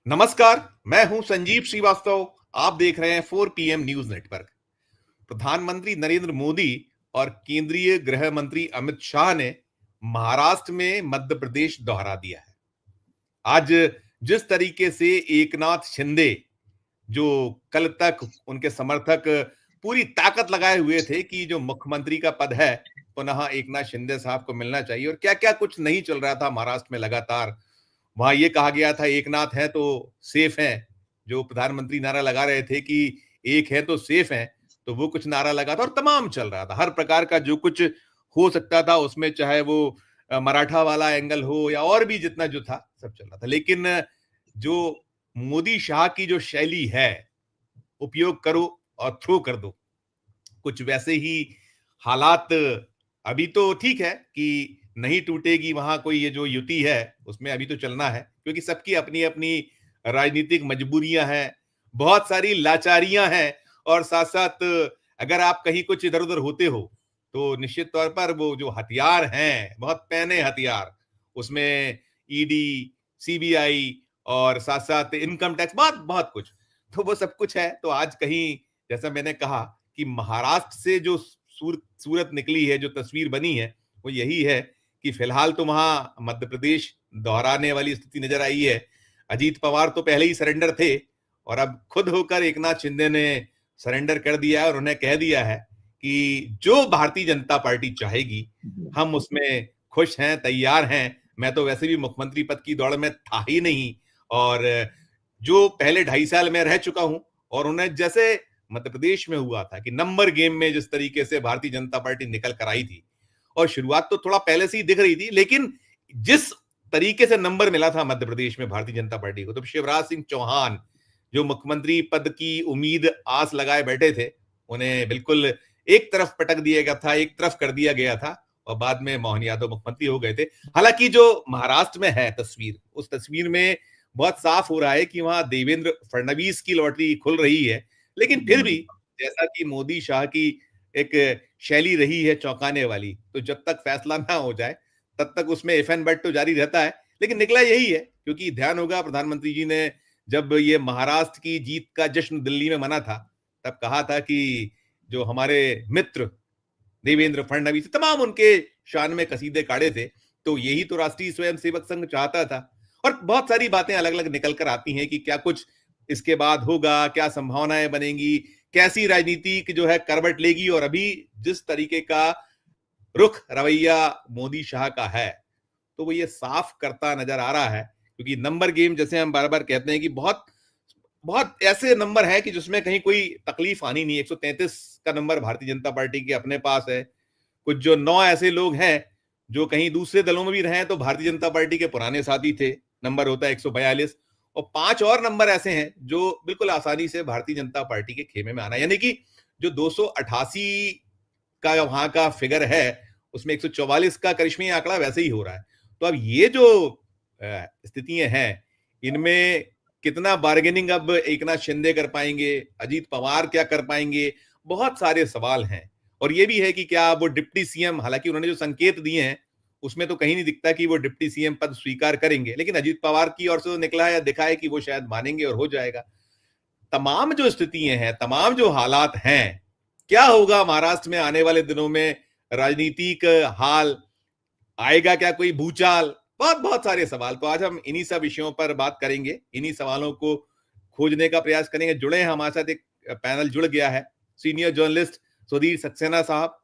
नमस्कार। मैं हूं संजीव श्रीवास्तव। आप देख रहे हैं 4 PM न्यूज नेटवर्क। प्रधानमंत्री नरेंद्र मोदी और केंद्रीय गृह मंत्री अमित शाह ने महाराष्ट्र में मध्य प्रदेश दोहरा दिया है। आज जिस तरीके से एकनाथ शिंदे, जो कल तक उनके समर्थक पूरी ताकत लगाए हुए थे कि जो मुख्यमंत्री का पद है पुनः एकनाथ शिंदे साहब को मिलना चाहिए, और क्या क्या कुछ नहीं चल रहा था महाराष्ट्र में लगातार। वहां ये कहा गया था एकनाथ है तो सेफ है, जो प्रधानमंत्री नारा लगा रहे थे कि एक है तो सेफ है, तो वो कुछ नारा लगा था और तमाम चल रहा था। हर प्रकार का जो कुछ हो सकता था उसमें, चाहे वो मराठा वाला एंगल हो या और भी जितना जो था सब चल रहा था। लेकिन जो मोदी शाह की जो शैली है, उपयोग करो और थ्रो कर दो, कुछ वैसे ही हालात। अभी तो ठीक है कि नहीं टूटेगी वहां कोई, ये जो युति है उसमें अभी तो चलना है, क्योंकि सबकी अपनी अपनी राजनीतिक मजबूरियां हैं, बहुत सारी लाचारियां हैं। और साथ साथ अगर आप कहीं कुछ इधर उधर होते हो तो निश्चित तौर पर वो जो हथियार हैं, बहुत पैने हथियार, उसमें ईडी, सीबीआई और साथ साथ इनकम टैक्स, बहुत बहुत कुछ, तो वो सब कुछ है। तो आज कहीं, जैसा मैंने कहा कि महाराष्ट्र से जो सूरत निकली है, जो तस्वीर बनी है, वो यही है कि फिलहाल तो वहां मध्य प्रदेश दोहराने वाली स्थिति नजर आई है। अजीत पवार तो पहले ही सरेंडर थे और अब खुद होकर एकनाथ शिंदे ने सरेंडर कर दिया है और उन्हें कह दिया है कि जो भारतीय जनता पार्टी चाहेगी हम उसमें खुश हैं, तैयार हैं। मैं तो वैसे भी मुख्यमंत्री पद की दौड़ में था ही नहीं, और जो पहले 2.5 साल में रह चुका हूं, और उन्हें जैसे मध्य प्रदेश में हुआ था कि नंबर गेम में जिस तरीके से भारतीय जनता पार्टी निकल कर आई थी, और शुरुआत तो थोड़ा पहले से ही दिख रही थी, लेकिन जिस तरीके से नंबर मिला था मध्य प्रदेश में भारतीय जनता पार्टी को, तो शिवराज सिंह चौहान जो मुख्यमंत्री पद की उम्मीद आस लगाए बैठे थे, उन्हें बिल्कुल एक तरफ पटक दिया गया था, एक तरफ कर दिया गया था, और बाद में मोहन यादव मुख्यमंत्री हो गए थे। हालांकि जो महाराष्ट्र में है तस्वीर, उस तस्वीर में बहुत साफ हो रहा है कि वहां देवेंद्र फडणवीस की लॉटरी खुल रही है। लेकिन फिर भी, जैसा कि मोदी शाह की एक शैली रही है चौंकाने वाली, तो जब तक फैसला ना हो जाए तब तक उसमें इफ एंड बट तो जारी रहता है। लेकिन निकला यही है, क्योंकि ध्यान होगा प्रधानमंत्री जी ने जब ये महाराष्ट्र की जीत का जश्न दिल्ली में मना था, तब कहा था कि जो हमारे मित्र देवेंद्र फडणवीस, तमाम उनके शान में कसीदे काढ़े थे। तो यही तो राष्ट्रीय स्वयंसेवक संघ चाहता था। और बहुत सारी बातें अलग अलग निकल कर आती हैं कि क्या कुछ इसके बाद होगा, क्या संभावनाएं बनेंगी, कैसी राजनीति जो है करवट लेगी। और अभी जिस तरीके का रुख रवैया मोदी शाह का है, तो वो ये साफ करता नजर आ रहा है। क्योंकि नंबर गेम, जैसे हम बार बार कहते हैं कि बहुत बहुत ऐसे नंबर है कि जिसमें कहीं कोई तकलीफ आनी नहीं। 133 का नंबर भारतीय जनता पार्टी के अपने पास है। कुछ जो 9 ऐसे लोग हैं जो कहीं दूसरे दलों में भी रहे हैं, तो भारतीय जनता पार्टी के पुराने साथी थे, नंबर होता है 142। और 5 और नंबर ऐसे हैं जो बिल्कुल आसानी से भारतीय जनता पार्टी के खेमे में आना, यानी कि जो 288 का वहां का फिगर है, उसमें 144 का करिश्मी आंकड़ा वैसे ही हो रहा है। तो अब ये जो स्थितियां हैं, इनमें कितना बार्गेनिंग अब एकनाथ शिंदे कर पाएंगे, अजीत पवार क्या कर पाएंगे, बहुत सारे सवाल हैं। और ये भी है कि क्या वो डिप्टी सीएम, हालांकि उन्होंने जो संकेत दिए हैं उसमें तो कहीं नहीं दिखता कि वो डिप्टी सीएम पद स्वीकार करेंगे, लेकिन अजीत पवार की ओर से तो निकला है या दिखा है कि वो शायद मानेंगे और हो जाएगा। तमाम जो स्थितियां हैं, तमाम जो हालात हैं, क्या होगा महाराष्ट्र में आने वाले दिनों में, राजनीतिक हाल आएगा क्या कोई भूचाल, बहुत बहुत सारे सवाल। तो आज हम इन्हीं सब विषयों पर बात करेंगे, इन्हीं सवालों को खोजने का प्रयास करेंगे। जुड़े हैं हमारे साथ, एक पैनल जुड़ गया है। सीनियर जर्नलिस्ट सुधीर सक्सेना साहब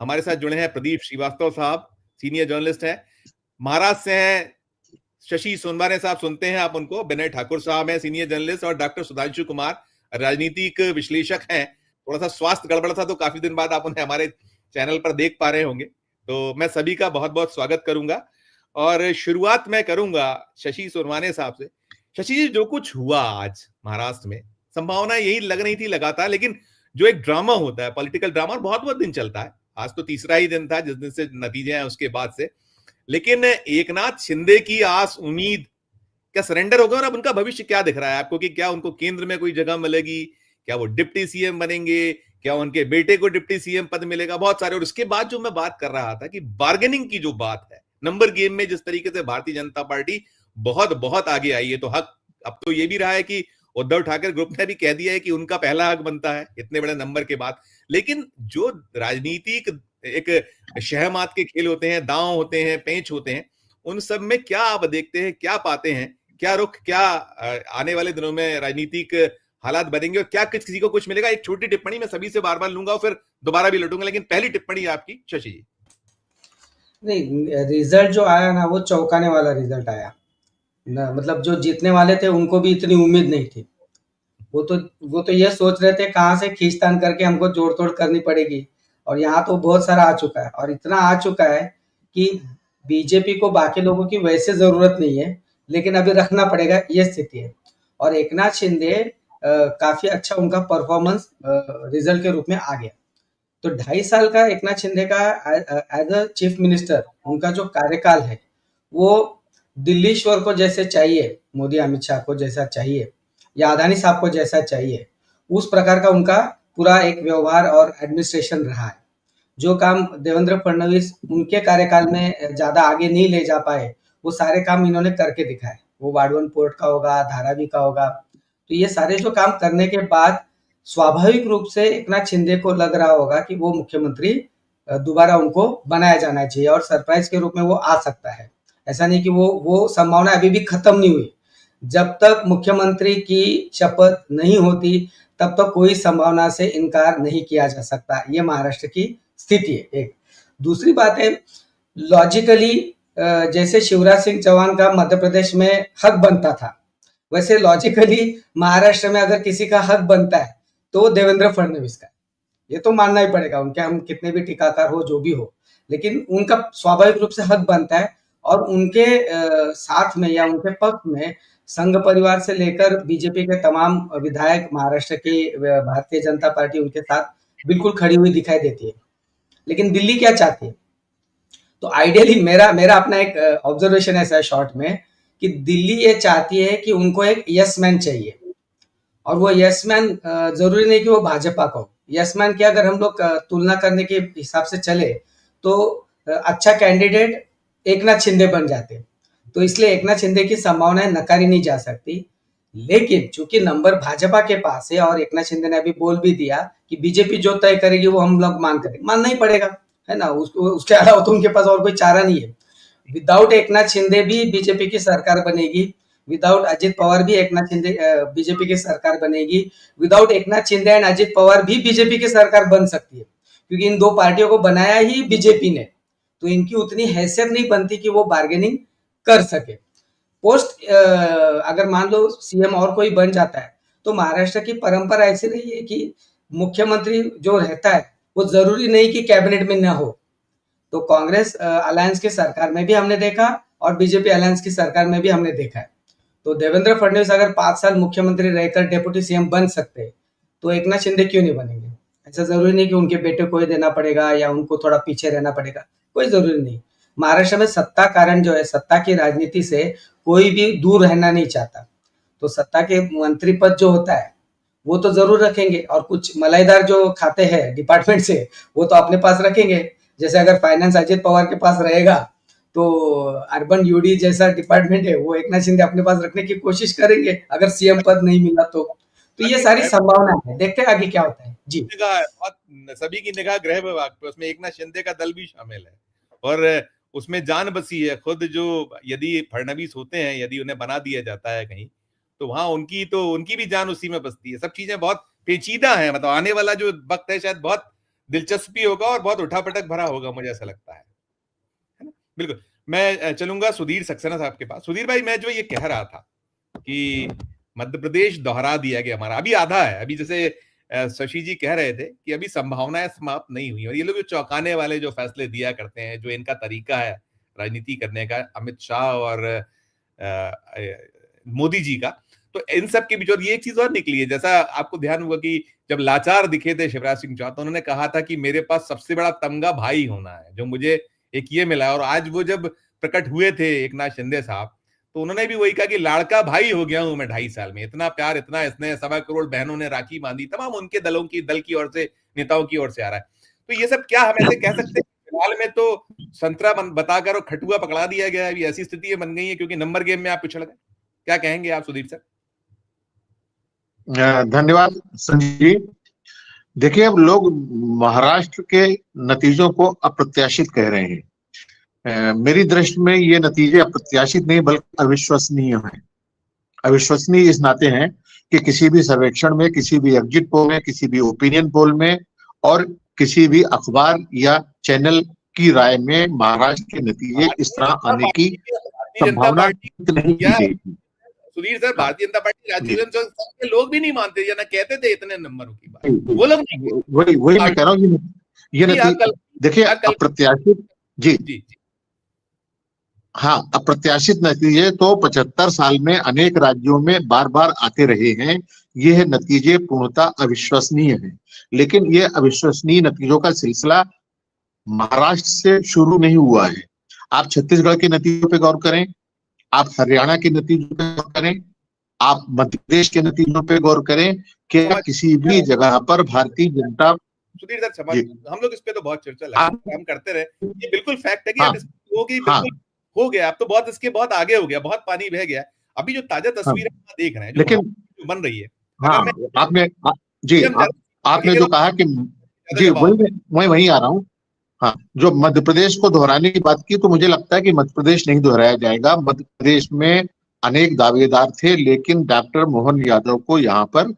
हमारे साथ जुड़े हैं, प्रदीप श्रीवास्तव साहब सीनियर जर्नलिस्ट हैं, महाराष्ट्र से हैं शशि सोनवाने साहब, सुनते हैं आप उनको, विनय ठाकुर साहब हैं सीनियर जर्नलिस्ट, और डॉक्टर सुधांशु कुमार राजनीतिक विश्लेषक हैं। थोड़ा सा स्वास्थ्य गड़बड़ था तो काफी दिन बाद आप उन्हें हमारे चैनल पर देख पा रहे होंगे। तो मैं सभी का बहुत बहुत स्वागत करूंगा, और शुरुआत मैं करूंगा शशि सोनवाने साहब से। शशि जी, जो कुछ हुआ आज महाराष्ट्र में, संभावना यही लग रही थी लगातार, लेकिन जो एक ड्रामा होता है, पॉलिटिकल ड्रामा, बहुत बहुत दिन चलता है। आज तो तीसरा ही दिन था जिस दिन से नतीजे हैं उसके बाद से। लेकिन एकनाथ शिंदे की आस उम्मीद क्या सरेंडर हो गए, और अब उनका भविष्य क्या दिख रहा है आपको कि क्या उनको केंद्र में कोई जगह मिलेगी, क्या वो डिप्टी सीएम बनेंगे, क्या उनके बेटे को डिप्टी सीएम पद मिलेगा, बहुत सारे। और उसके बाद जो मैं बात कर रहा था कि बार्गेनिंग की जो बात है, नंबर गेम में जिस तरीके से भारतीय जनता पार्टी बहुत बहुत आगे आई है, तो हक अब तो ये भी रहा है कि उद्धव ठाकरे ग्रुप ने भी कह दिया है कि उनका पहला हक बनता है इतने बड़े नंबर के बाद। लेकिन जो राजनीतिक एक शहमात के खेल होते हैं, दांव होते हैं, पेंच होते हैं, उन सब में क्या आप देखते हैं, क्या पाते हैं, क्या रुख, क्या आने वाले दिनों में राजनीतिक हालात बनेंगे और क्या किसी को कुछ मिलेगा? एक छोटी टिप्पणी मैं सभी से बार बार लूंगा और फिर दोबारा भी लौटूंगा, लेकिन पहली टिप्पणी आपकी शशि जी। नहीं, रिजल्ट जो आया ना वो चौंकाने वाला रिजल्ट आया ना। मतलब जो जीतने वाले थे उनको भी इतनी उम्मीद नहीं थी। वो तो वो तो ये सोच रहे थे कहाँ से खींचतान करके हमको जोड़ तोड़ करनी पड़ेगी, और यहाँ तो बहुत सारा आ चुका है, और इतना आ चुका है कि बीजेपी को बाकी लोगों की वैसे जरूरत नहीं है, लेकिन अभी रखना पड़ेगा, ये स्थिति है। और एकनाथ शिंदे काफी अच्छा उनका परफॉर्मेंस रिजल्ट के रूप में आ गया। तो 2.5 साल का एकनाथ शिंदे का एज अ चीफ मिनिस्टर उनका जो कार्यकाल है वो दिल्लीश्वर को जैसे चाहिए, मोदी अमित शाह को जैसा चाहिए या अदानी साहब को जैसा चाहिए, उस प्रकार का उनका पूरा एक व्यवहार और एडमिनिस्ट्रेशन रहा है। जो काम देवेंद्र फडणवीस उनके कार्यकाल में ज्यादा आगे नहीं ले जा पाए, वो सारे काम इन्होंने करके दिखाए। वो वाडवन पोर्ट का होगा, धारावी का होगा, तो ये सारे जो काम करने के बाद स्वाभाविक रूप से एकनाथ शिंदे को लग रहा होगा कि वो मुख्यमंत्री दोबारा उनको बनाया जाना चाहिए और सरप्राइज के रूप में वो आ सकता है। ऐसा नहीं कि वो संभावना अभी भी खत्म नहीं हुई। जब तक मुख्यमंत्री की शपथ नहीं होती तब तक कोई संभावना से इनकार नहीं किया जा सकता। ये महाराष्ट्र की स्थिति है। एक दूसरी बात है, लॉजिकली जैसे शिवराज सिंह चौहान का मध्य प्रदेश में हक बनता था, वैसे लॉजिकली महाराष्ट्र में अगर किसी का हक बनता है तो देवेंद्र फडणवीस का। ये तो मानना ही पड़ेगा, उनके हम कितने भी टीकाकार हो जो भी हो, लेकिन उनका स्वाभाविक रूप से हक बनता है। और उनके साथ में या उनके पक्ष में संघ परिवार से लेकर बीजेपी के तमाम विधायक, महाराष्ट्र की भारतीय जनता पार्टी उनके साथ बिल्कुल खड़ी हुई दिखाई देती है। लेकिन दिल्ली क्या चाहती है? तो आइडियली मेरा मेरा अपना एक ऑब्जर्वेशन ऐसा है शॉर्ट में, कि दिल्ली ये चाहती है कि उनको एक यस मैन चाहिए, और वो यस मैन जरूरी नहीं कि वो भाजपा का हो। यस मैन की अगर हम लोग तुलना करने के हिसाब से चले तो अच्छा कैंडिडेट एकनाथ शिंदे बन जाते। तो इसलिए एकनाथ शिंदे की संभावनाएं नकारी नहीं जा सकती। लेकिन चूंकि नंबर भाजपा के पास है और एकनाथ शिंदे ने अभी बोल भी दिया कि बीजेपी जो तय करेगी वो हम लोग मानना ही पड़ेगा, है ना। उसके अलावा तो उनके पास और कोई चारा नहीं है। विदाउट एकनाथ शिंदे भी बीजेपी की सरकार बनेगी, विदाउट अजित पवार भी एकनाथ शिंदे बीजेपी की सरकार बनेगी, विदाउट एकनाथ शिंदे एंड अजित पवार भी बीजेपी की सरकार बन सकती है, क्योंकि इन दो पार्टियों को बनाया ही बीजेपी ने। तो इनकी उतनी हैसियत नहीं बनती कि वो बार्गेनिंग कर सके। पोस्ट अगर मान लो सीएम और कोई बन जाता है तो महाराष्ट्र की परंपरा ऐसी रही है कि मुख्यमंत्री जो रहता है वो जरूरी नहीं कि कैबिनेट में न हो। तो कांग्रेस अलायंस की सरकार में भी हमने देखा और बीजेपी अलायंस की सरकार में भी हमने देखा है। तो देवेंद्र फडणवीस अगर 5 साल मुख्यमंत्री रहकर डेप्यूटी सीएम बन सकते, तो एकनाथ शिंदे क्यों नहीं बनेंगे? ऐसा जरूरी नहीं कि उनके बेटे को ही देना पड़ेगा या उनको थोड़ा पीछे रहना पड़ेगा, कोई जरूरी नहीं। महाराष्ट्र में सत्ता कारण जो है, सत्ता की राजनीति से कोई भी दूर रहना नहीं चाहता। तो सत्ता के मंत्री पद जो होता है वो तो जरूर रखेंगे, और कुछ मलाईदार जो खाते हैं डिपार्टमेंट से वो तो अपने पास रखेंगे। जैसे अगर फाइनेंस अजित पवार के पास रहेगा तो अर्बन यूडी जैसा डिपार्टमेंट है वो एकनाथ शिंदे अपने पास रखने की कोशिश करेंगे अगर सीएम पद नहीं मिला तो ये सारी संभावना है। देखते हैं आगे क्या होता है जी। सभी की निगाह गृह विभाग पे, उसमें एकनाथ शिंदे का दल भी शामिल है और उसमें जान बसी है। खुद जो यदि फडणवीस होते हैं, यदि उन्हें बना दिया जाता है कहीं, तो वहां उनकी भी जान उसी में बसती है। सब चीजें बहुत पेचीदा हैं। मतलब आने वाला जो वक्त है शायद बहुत दिलचस्पी होगा और बहुत उठापटक भरा होगा, मुझे ऐसा लगता है ना। बिल्कुल। मैं चलूंगा सुधीर सक्सेना साहब के पास। सुधीर भाई, मैं जो ये कह रहा था कि मध्य प्रदेश दोहरा दिया गया हमारा, अभी आधा है। अभी जैसे शशि जी कह रहे थे कि अभी संभावनाएं समाप्त नहीं हुई, और ये लोग जो चौंकाने वाले जो फैसले दिया करते हैं, जो इनका तरीका है राजनीति करने का, अमित शाह और मोदी जी का, तो इन सब के बीच और ये एक चीज और निकली है। जैसा आपको ध्यान होगा कि जब लाचार दिखे थे शिवराज सिंह चौहान, तो उन्होंने कहा था कि मेरे पास सबसे बड़ा तमगा भाई होना है, जो मुझे एक ये मिला। और आज वो जब प्रकट हुए थे एकनाथ शिंदे साहब, तो उन्होंने भी वही कहा कि लाड़का भाई हो गया हूं मैं 2.5 साल में। इतना प्यार, इतना स्नेह, 1.25 करोड़ बहनों ने राखी बांधी, तमाम उनके दल की ओर से, नेताओं की ओर से आ रहा है। तो ये सब क्या हम ऐसे कह सकते हैं? फिलहाल में तो संतरा बताकर और खटुआ पकड़ा दिया गया है, अभी ऐसी स्थिति बन गई है क्योंकि नंबर गेम में आप पिछड़ गए। क्या कहेंगे आप सुदीप सर? धन्यवाद संजीव जी। देखिए, अब लोग महाराष्ट्र के नतीजों को अप्रत्याशित कह रहे हैं। मेरी दृष्टि में ये नतीजे अप्रत्याशित नहीं बल्कि अविश्वसनीय हैं। अविश्वसनीय इस नाते हैं कि किसी भी सर्वेक्षण में, किसी भी एग्जिट पोल में, किसी भी ओपिनियन पोल में और किसी भी अखबार या चैनल की राय में महाराष्ट्र के नतीजे इस तरह आने की भारतीय जनता संभावना पार्टी नहीं की क्या गई थी। सुधीर सर, भारतीय जनता पार्टी जी, राष्ट्रीय जनसंघ के लोग भी नहीं मानते या ना कहते थे इतने नंबरों की बात, जी, वो लोग नहीं वही वही मैं कह रहा हूँ। ये कल देखिए, कल अप्रत्याशित। जी, जी हाँ, अप्रत्याशित नतीजे तो 75 साल में अनेक राज्यों में बार बार आते रहे हैं। ये नतीजे पूर्णतः अविश्वसनीय हैं, लेकिन ये अविश्वसनीय नतीजों का सिलसिला महाराष्ट्र से शुरू नहीं हुआ है। आप छत्तीसगढ़ के नतीजों पे गौर करें, आप हरियाणा के नतीजों पे गौर करें, आप मध्य प्रदेश के नतीजों पे गौर करें। क्या किसी भी जगह पर भारतीय जनता। सुधीर सर क्षमा, जी, हम लोग इस पे तो बहुत चर्चा आप। लगा हम करते रहे, ये बिल्कुल फैक्ट है कि हाँ, अब होगी, हाँ, बिल्कुल हो गया। अब तो बहुत इसके बहुत आगे हो गया, बहुत पानी बह गया। अभी जो ताजा हाँ, तस्वीर हम देख रहे हैं, जो लेकिन बन रही है, हाँ, अगर मैं जी, हम आपने जो कहा कि ज्यादा जी, जवाब मैं वहीं आ रहा हूँ। हाँ, जो मध्य प्रदेश को दोहराने की बात की, तो मुझे लगता है कि मध्य प्रदेश नहीं दोहराया जाएगा। मध्य प्रदेश में अनेक दावेदार थे, लेकिन डॉक्टर मोहन यादव को यहाँ पर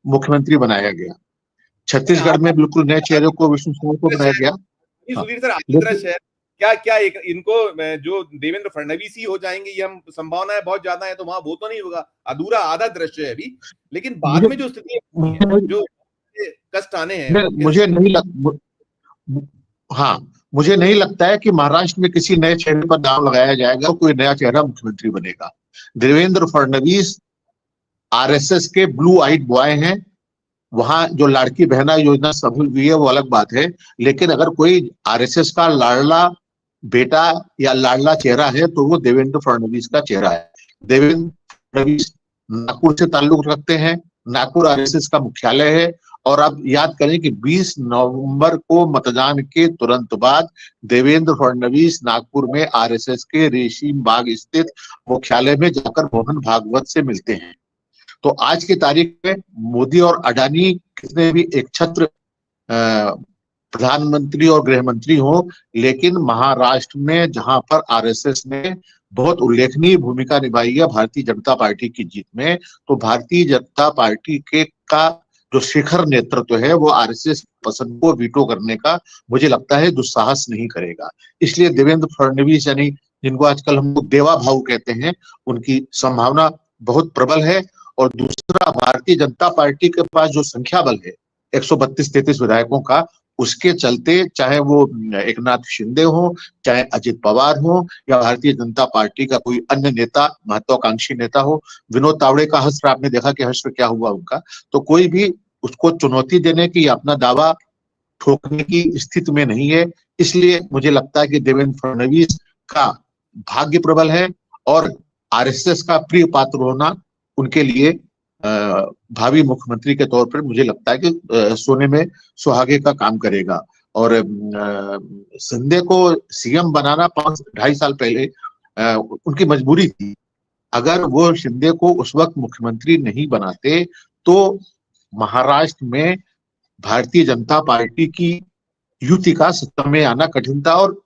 मुख्यमंत्री बनाया गया। छत्तीसगढ़ में बिल्कुल नए चेहरे को, विष्णु साय को बनाया गया। हाँ, सुधीर सर आदर्श लेकिन है क्या? क्या एक इनको जो देवेंद्र फडणवीस ही हो जाएंगे, ये हम संभावनाएं बहुत ज्यादा है, तो वहां वो तो नहीं होगा, अधूरा आधा दृश्य है अभी। लेकिन बाद मुझे में जो स्थिति है, जो कष्ट आने हैं मुझे नहीं लग हाँ, मुझे नहीं लगता है कि महाराष्ट्र में किसी नए चेहरे पर दांव लगाया जाएगा, कोई नया चेहरा मुख्यमंत्री बनेगा। देवेंद्र फडणवीस आरएसएस के ब्लू आइड बॉय हैं। वहां जो लाड़की बहना योजना सफल हुई है वो अलग बात है, लेकिन अगर कोई आरएसएस का लाडला बेटा या लाडला चेहरा है तो वो देवेंद्र फडणवीस का चेहरा है। देवेंद्र फडणवीस नागपुर से ताल्लुक रखते हैं, नागपुर आरएसएस का मुख्यालय है। और आप याद करें कि 20 नवंबर को मतदान के तुरंत बाद देवेंद्र फडणवीस नागपुर में आरएसएस के रेशीम बाग स्थित मुख्यालय में जाकर मोहन भागवत से मिलते हैं। तो आज की तारीख में मोदी और अडानी कितने भी एक छत्र प्रधानमंत्री और गृह मंत्री हो, लेकिन महाराष्ट्र में जहां पर आरएसएस ने बहुत उल्लेखनीय भूमिका निभाई है भारतीय जनता पार्टी की जीत में, तो भारतीय जनता पार्टी के का जो शिखर नेतृत्व है वो आरएसएस पसंद को वीटो करने का मुझे लगता है दुस्साहस नहीं करेगा। इसलिए देवेंद्र फडणवीस, यानी जिनको आजकल हम लोग देवा भाऊ कहते हैं, उनकी संभावना बहुत प्रबल है। और दूसरा, भारतीय जनता पार्टी के पास जो संख्या बल है 132-33 विधायकों का, उसके चलते चाहे वो एकनाथ शिंदे हो, चाहे अजित पवार हो, या भारतीय जनता पार्टी का कोई अन्य नेता, महत्वाकांक्षी नेता हो, विनोद तावड़े का हश्र आपने देखा कि हश्र क्या हुआ उनका, तो कोई भी उसको चुनौती देने की, अपना दावा ठोकने की स्थिति में नहीं है। इसलिए मुझे लगता है कि देवेंद्र फडणवीस का भाग्य प्रबल है और आरएसएस का प्रिय पात्र होना उनके लिए भावी मुख्यमंत्री के तौर पर मुझे लगता है कि सोने में सुहागे का काम करेगा। और शिंदे को सीएम बनाना 2.5 साल पहले उनकी मजबूरी थी। अगर वो शिंदे को उस वक्त मुख्यमंत्री नहीं बनाते तो महाराष्ट्र में भारतीय जनता पार्टी की युति का सत्ता में आना कठिन था और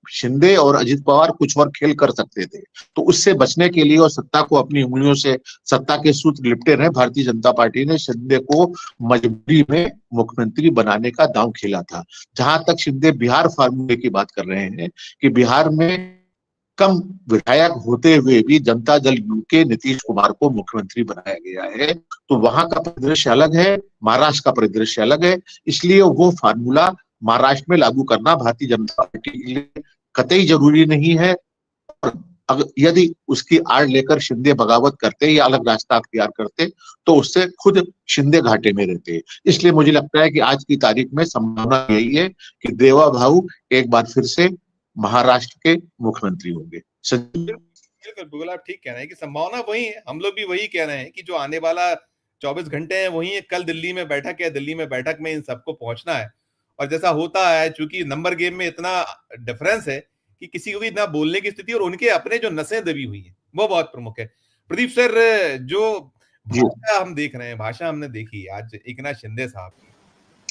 शिंदे और अजित पवार कुछ और खेल कर सकते थे। तो उससे बचने के लिए और सत्ता को अपनी उंगलियों से, सत्ता के सूत्र लिपटे रहे, भारतीय जनता पार्टी ने शिंदे को मजबूरी में मुख्यमंत्री बनाने का दांव खेला था। जहां तक शिंदे बिहार फार्मूले की बात कर रहे हैं कि बिहार में कम विधायक होते हुए भी जनता दल यू के नीतीश कुमार को मुख्यमंत्री बनाया गया है, तो वहां का परिदृश्य अलग है, महाराष्ट्र का परिदृश्य अलग है। इसलिए वो फार्मूला महाराष्ट्र में लागू करना भारतीय जनता पार्टी के लिए कतई जरूरी नहीं है। और यदि उसकी आड़ लेकर शिंदे बगावत करते या अलग रास्ता अख्तियार करते तो उससे खुद शिंदे घाटे में रहते। इसलिए मुझे लगता है कि आज की तारीख में संभावना यही है कि देवा भाऊ एक बार फिर से महाराष्ट्र के मुख्यमंत्री होंगे। बिल्कुल आप ठीक कह रहे हैं कि संभावना वही है, हम लोग भी वही कह रहे हैं कि जो आने वाला 24 घंटे हैं वही है। कल दिल्ली में बैठक है, दिल्ली में बैठक में इन सबको पहुंचना है। और जैसा होता है, चूंकि नंबर गेम में इतना डिफरेंस है कि किसी को भी ना बोलने की स्थिति, और उनके अपने जो नसें दबी हुई है वो बहुत प्रमुख है। प्रदीप सर, जो जी भाषा हम देख रहे हैं, भाषा हमने देखी आज एकनाथ शिंदे साहब की,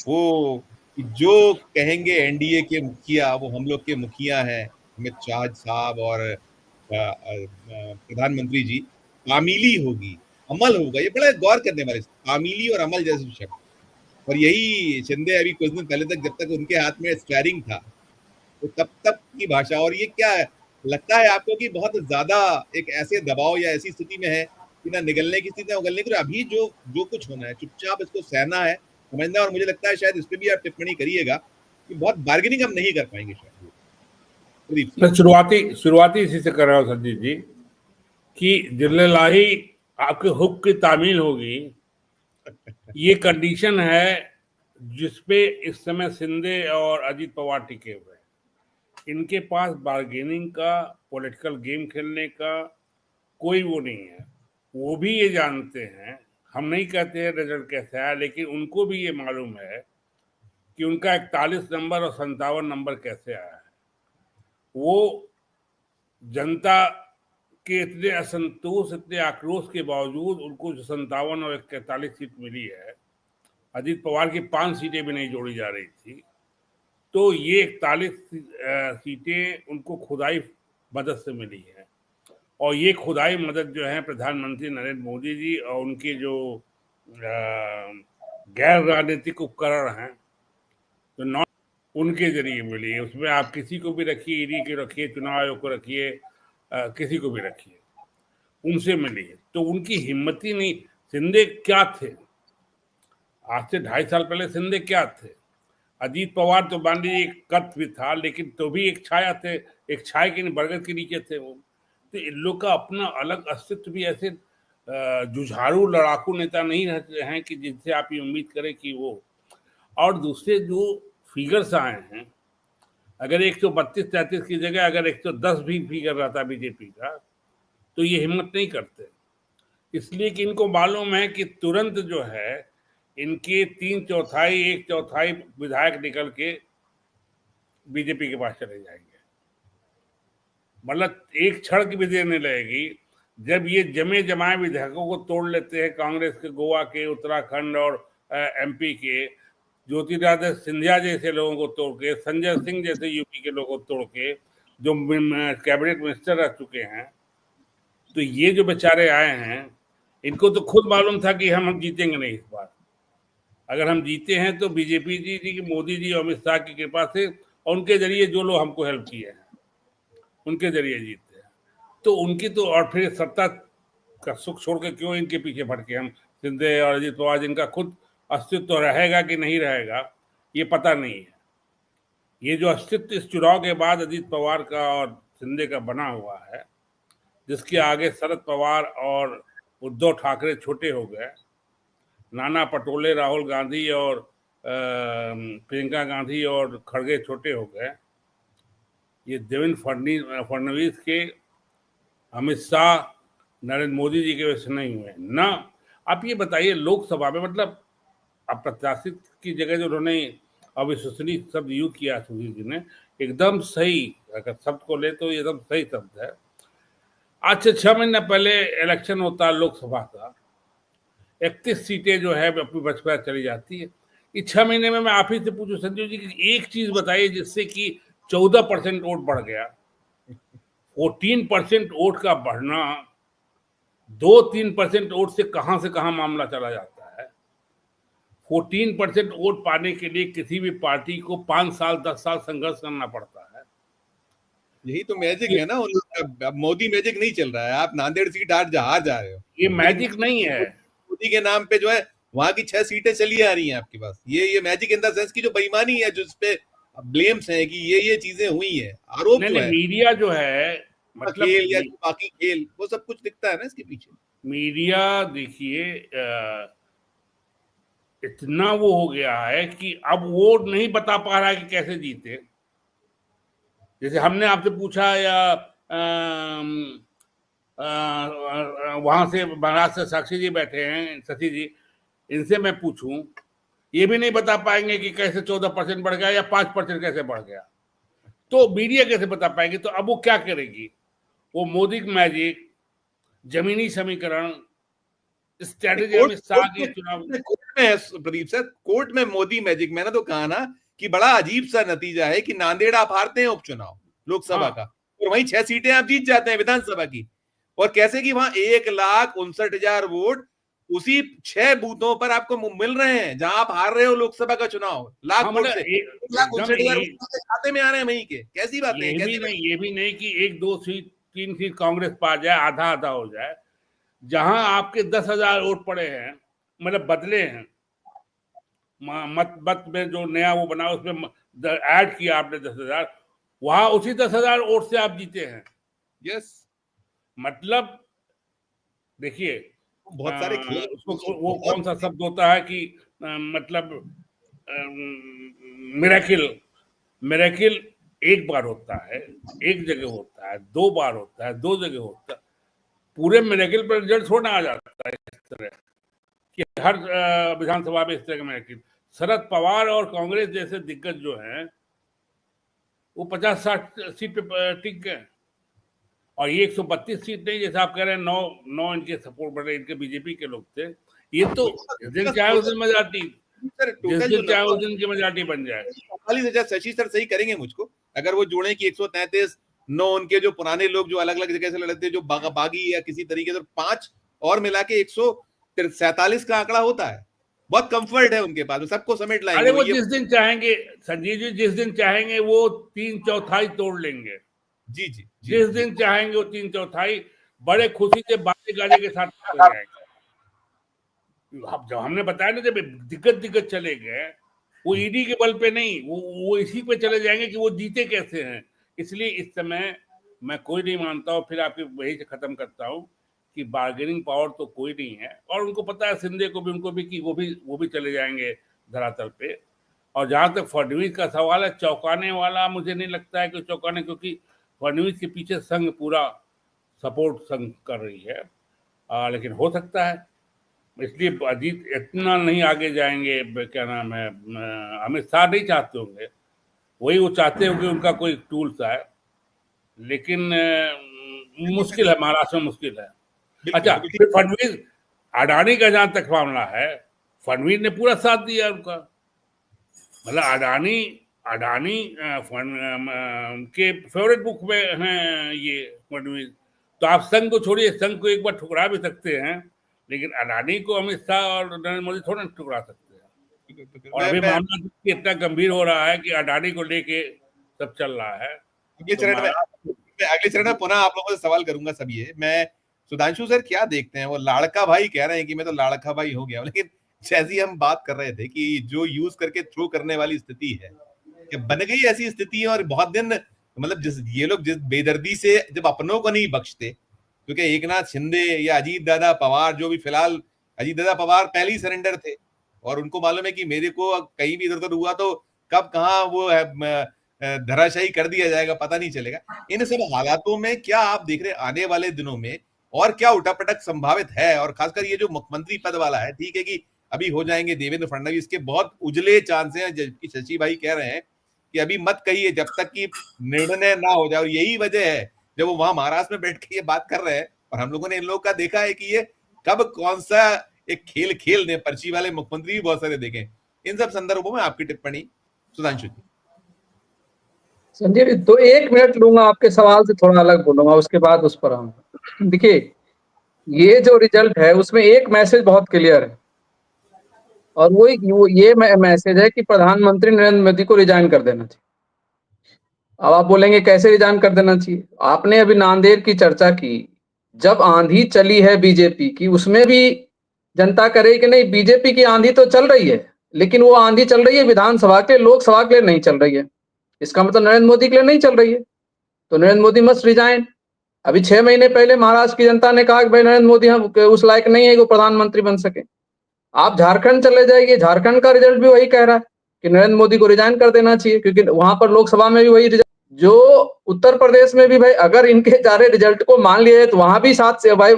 वो जो कहेंगे एनडीए के मुखिया वो हम लोग के मुखिया हैं, अमित शाह साहब और प्रधानमंत्री जी, तामीली होगी, अमल होगा, ये बड़ा गौर करने वाले, तामीली और अमल जैसे शब्द। और यही शिंदे अभी कुछ दिन पहले तक, जब तक उनके हाथ में स्टीयरिंग था, तो तब तक की भाषा। और ये क्या है, लगता है आपको कि बहुत ज्यादा एक ऐसे दबाव या ऐसी स्थिति में है कि ना निगलने की स्थिति, ना उगलने की, अभी जो जो कुछ होना है चुपचाप इसको सहना है, समझना है। और मुझे लगता है शायद इस पे भी आप टिप्पणी करिएगा कि बहुत बार्गेनिंग हम नहीं कर पाएंगे शायद। प्रदीप मैं शुरुआती इसी से कर रहा हूँ संजीव जी कि जिल्लाही आपके हुक की तामील होगी, ये कंडीशन है जिसपे इस समय शिंदे और अजीत पवार टिके हुए हैं। इनके पास बार्गेनिंग का, पॉलिटिकल गेम खेलने का कोई वो नहीं है। वो भी ये जानते हैं, हम नहीं कहते हैं रिजल्ट कैसे आया, लेकिन उनको भी ये मालूम है कि उनका 41 नंबर और 57 नंबर कैसे आया है। वो जनता के इतने असंतोष, इतने आक्रोश के बावजूद उनको जो 57 और 41 सीट मिली है, अजीत पवार की 5 सीटें भी नहीं जोड़ी जा रही थी, तो ये 41 सीटें उनको खुदाई मदद से मिली है। और ये खुदाई मदद जो है प्रधानमंत्री नरेंद्र मोदी जी और उनके जो गैर राजनीतिक उपकरण हैं, तो नॉन, उनके जरिए मिली है। उसमें आप किसी को भी रखिए, ईडी को रखिए, चुनाव आयोग को रखिए, किसी को भी रखिए, उनसे मिली है। तो उनकी हिम्मत ही नहीं। शिंदे क्या थे आज से 2.5 साल पहले? शिंदे क्या थे? अजीत पवार तो मान लीजिए एक कद भी था, लेकिन तो भी एक छाया थे, एक छाया के बरगद के नीचे थे वो। तो इन लोग का अपना अलग अस्तित्व भी, ऐसे जुझारू लड़ाकू नेता नहीं रहते हैं कि जिनसे आप ये उम्मीद करें कि वो। और दूसरे जो फिगर्स आए हैं, अगर 132-33 की जगह अगर 110 भी फिगर रहता बीजेपी का, तो ये हिम्मत नहीं करते, इसलिए कि इनको मालूम है कि तुरंत जो है इनके 3/4 1/4 विधायक निकल के बीजेपी के पास चले जाएंगे। मतलब एक क्षण की भी देर नहीं लगेगी जब ये जमे जमाए विधायकों को तोड़ लेते हैं, कांग्रेस के, गोवा के, उत्तराखंड और एमपी के, ज्योतिरादित्य सिंधिया जैसे लोगों को तोड़ के, संजय सिंह जैसे यूपी के लोगों को तोड़ के, जो कैबिनेट मिनिस्टर रह चुके हैं, तो ये जो बेचारे आए हैं, इनको तो खुद मालूम था कि हम जीतेंगे नहीं इस बार। अगर हम जीते हैं तो बीजेपी जी, मोदी जी और अमित शाह की कृपा से, और उनके जरिए जो लोग हमको हेल्प किए हैं उनके जरिए जीते हैं। तो उनकी तो, और फिर सत्ता का सुख छोड़ के क्यों इनके पीछे भटके हम, शिंदे और अजीत पवार, जिनका खुद अस्तित्व तो रहेगा कि नहीं रहेगा ये पता नहीं है। ये जो अस्तित्व इस चुनाव के बाद अजीत पवार का और शिंदे का बना हुआ है, जिसके आगे शरद पवार और उद्धव ठाकरे छोटे हो गए, नाना पटोले, राहुल गांधी और प्रियंका गांधी और खड़गे छोटे हो गए, ये देवेंद्र फडणवीस के, अमित शाह, नरेंद्र मोदी जी के वजह से नहीं हुए ना। आप ये बताइए, लोकसभा में मतलब अप्रत्याशित की जगह जो उन्होंने अविश्वसनीय शब्द यूज किया सुधीर जी ने, एकदम सही, अगर शब्द को ले तो एकदम सही शब्द है। आज से 6 महीने पहले इलेक्शन होता है लोकसभा का, 31 सीटें जो है अपनी बचपा चली जाती है। इस 6 महीने में मैं आप ही से पूछूं संजीव जी की एक चीज बताइए जिससे कि 14% वोट बढ़ गया। 14% वोट का बढ़ना 2-3% वोट से कहां मामला चला जाता है। 14% वोट पाने के लिए किसी भी पार्टी को 5 साल 10 साल संघर्ष करना पड़ता है। यही तो मैजिक है ना उनका। मोदी मैजिक नहीं चल रहा है। आप नांदेड़ सीट आज हार जा रहे हो, ये मैजिक नहीं है। मोदी के नाम पे जो है वहां की 6 सीटें चली आ रही हैं आपके पास। ये मैजिक इन द सेंस की जो बेईमानी है, जो इस पे ब्लेम्स है कि ये चीजें हुई हैं, आरोप जो है, मीडिया जो है, मतलब खेल या बाकी खेल, वो सब कुछ दिखता है ना इसके पीछे। मीडिया देखिए इतना वो हो गया है कि अब वो नहीं बता पा रहा है कि कैसे जीते। जैसे हमने आपसे पूछा या वहां से महाराष्ट्र से साक्षी जी बैठे हैं, शशि जी, इनसे मैं पूछूं, ये भी नहीं बता पाएंगे कि कैसे 14% बढ़ गया या 5% कैसे बढ़ गया। तो मीडिया कैसे बता पाएंगे? तो अब वो क्या करेगी? वो मोदी मैजिक, जमीनी समीकरण, स्ट्रेटेजी अमित शाह की चुनाव कोर्ट में है प्रदीप सर, कोर्ट में मोदी मैजिक। मैंने तो कहा ना कि बड़ा अजीब सा नतीजा है कि नांदेड़ आप हारते हैं उपचुनाव लोकसभा का, और वहीं 6 सीटें आप जीत जाते हैं विधानसभा की, और कैसे कि वहां 1,59,000 वोट उसी 6 बूथों पर आपको मिल रहे हैं जहां आप हार रहे हो लोकसभा का चुनाव लाख वोट से। 1,59,000 खाते में आ रहे हैं वहीं के। कैसी बातें हैं? ये भी नहीं कि 1, 2 सीट 3 सीट कांग्रेस पा जाए, आधा आधा हो जाए। जहां आपके 10,000 वोट पड़े हैं, मतलब बदले हैं, मत में जो नया वो बना उसमें ऐड किया आपने 10,000, वहां उसी 10,000 वोट से आप जीते हैं। यस, मतलब देखिए बहुत सारे खेल, उसको वो कौन सा शब्द होता है कि मतलब मिरेकिल एक बार होता है, एक जगह होता है, 2 बार होता है, 2 जगह होता है। पूरे मिरेकिल पर रिजल्ट थोड़ा आ जाता है इस तरह कि हर विधानसभा में इस तरह का मिरेकिल। शरद पवार और कांग्रेस जैसे दिग्गज जो हैं वो 50-60 सीट पे टिक गए, और ये 132 सीट नहीं जैसे आप कह रहे हैं, 9 इनके सपोर्ट बढ़े, इनके बीजेपी के लोग थे। ये तो जिस दिन चाहे उस दिन मेजॉरिटी, जिस दिन चाहे उस दिन की मेजॉरिटी बन जाए। 45,000 शशि सर सही करेंगे मुझको, अगर वो जोड़े कि 133 9 उनके जो पुराने लोग जो अलग अलग जगह से लड़ते हैं, जो बागी या किसी तरीके से 5 और मिला के 147 का आंकड़ा होता है। बहुत कंफर्ट है उनके पास, सबको समेट लाएंगे। अरे वो जिस दिन चाहेंगे संजीव जी, जिस दिन चाहेंगे वो 3/4 तोड़ लेंगे। जी जी, जिस दिन चाहेंगे वो 3/4 बड़े खुशी से बाजे गाजे के साथ जाएंगे। जब हमने बताया ना, जब दिक्कत चले गए, वो ईडी के बल पे नहीं, वो इसी पे चले जाएंगे कि वो जीते कैसे हैं। इसलिए इस समय मैं कोई नहीं मानता हूँ, फिर आपके वही से खत्म करता हूँ कि बार्गेनिंग पावर तो कोई नहीं है, और उनको पता है शिंदे को भी, उनको भी, कि वो भी चले जाएंगे धरातल पे। और जहां तक फडणवीस का सवाल है, चौंकाने वाला मुझे नहीं लगता है कि चौंकाने, क्योंकि फडणवीस के पीछे संघ पूरा सपोर्ट संघ कर रही है, लेकिन हो सकता है। इसलिए अजीत इतना नहीं आगे जाएंगे, क्या नाम है, अमित शाह नहीं चाहते होंगे, वही वो चाहते होंगे उनका कोई टूल्स आए, लेकिन मुश्किल है, महाराष्ट्र में मुश्किल है। अच्छा, फिर फडणवीस अडानी का जहां तक मामला है, फडणवीस ने पूरा साथ दिया उनका। मतलब अडानी के फेवरेट बुक में हैं ये फडणवीस। तो आप संघ को छोड़िए, संघ को एक बार ठुकरा भी सकते हैं, लेकिन अडानी को अमित शाह और नरेंद्र मोदी थोड़ा ठुकरा सकते हैं। और अभी मामला इतना गंभीर हो रहा है कि अडानी को लेके सब चल रहा है। अगले चरण में पुनः आप लोगों से सवाल करूंगा सब ये। मैं सुधांशु सर क्या देखते हैं, वो लाड़का भाई कह रहे हैं कि मैं तो लाड़का भाई हो गया, लेकिन जैसी हम बात कर रहे थे कि जो यूज करके थ्रो करने वाली स्थिति है, कि बन गई ऐसी स्थिति है, और बहुत दिन मतलब ये लोग जिस बेदर्दी से जब अपनों को नहीं बख्शते, क्योंकि एकनाथ शिंदे या अजीत दादा पवार, जो भी फिलहाल अजीत दादा पवार पहले ही सरेंडर थे, और उनको मालूम है कि मेरे को कहीं भी इधर उधर हुआ तो कब कहाँ वो धराशायी कर दिया जाएगा पता नहीं चलेगा। इन सब हालातों में क्या आप देख रहे आने वाले दिनों में, और क्या उठापटक संभावित है? और खासकर ये जो मुख्यमंत्री पद वाला है, ठीक है कि अभी हो जाएंगे देवेंद्र फडणवीस के बहुत उजले चांस हैं, जबकि शशि भाई कह रहे हैं कि अभी मत कहिए जब तक कि निर्णय ना हो जाए। और यही वजह है जब वो वहां महाराष्ट्र में बैठ के ये बात कर रहे हैं, और हम लोगों ने इन लोगों का देखा है कि ये कब कौन सा एक खेल ने, पर्ची वाले मुख्यमंत्री भी बहुत सारे देखे। इन सब संदर्भों में आपकी टिप्पणी सुधांशु जी। संजय जी, तो 1 मिनट लूंगा, आपके सवाल से थोड़ा अलग बोलूंगा, उसके बाद उस पर आऊंगा। देखिए, ये जो रिजल्ट है उसमें एक मैसेज बहुत क्लियर है, और वो ये मैसेज है कि प्रधानमंत्री नरेंद्र मोदी को रिजाइन कर देना चाहिए। अब आप बोलेंगे कैसे रिजाइन कर देना चाहिए? आपने अभी नांदेड़ की चर्चा की, जब आंधी चली है बीजेपी की, उसमें भी जनता करे कि नहीं, बीजेपी की आंधी तो चल रही है, लेकिन वो आंधी चल रही है विधानसभा के, लोकसभा के लिए नहीं चल रही है। इसका मतलब नरेंद्र मोदी के लिए नहीं चल रही है, तो नरेंद्र मोदी मस्ट रिजाइन। अभी 6 महीने पहले महाराष्ट्र की जनता ने कहा कि भाई नरेंद्र मोदी हम उस लायक नहीं है कि वो प्रधानमंत्री बन सके। आप झारखंड चले जाइए, झारखंड का रिजल्ट भी वही कह रहा है कि नरेंद्र मोदी को रिजाइन कर देना चाहिए, क्योंकि वहां पर लोकसभा में भी वही रिजल्ट। जो उत्तर प्रदेश में भी भाई, अगर इनके सारे रिजल्ट को मान लिए तो वहां भी 7 से भाई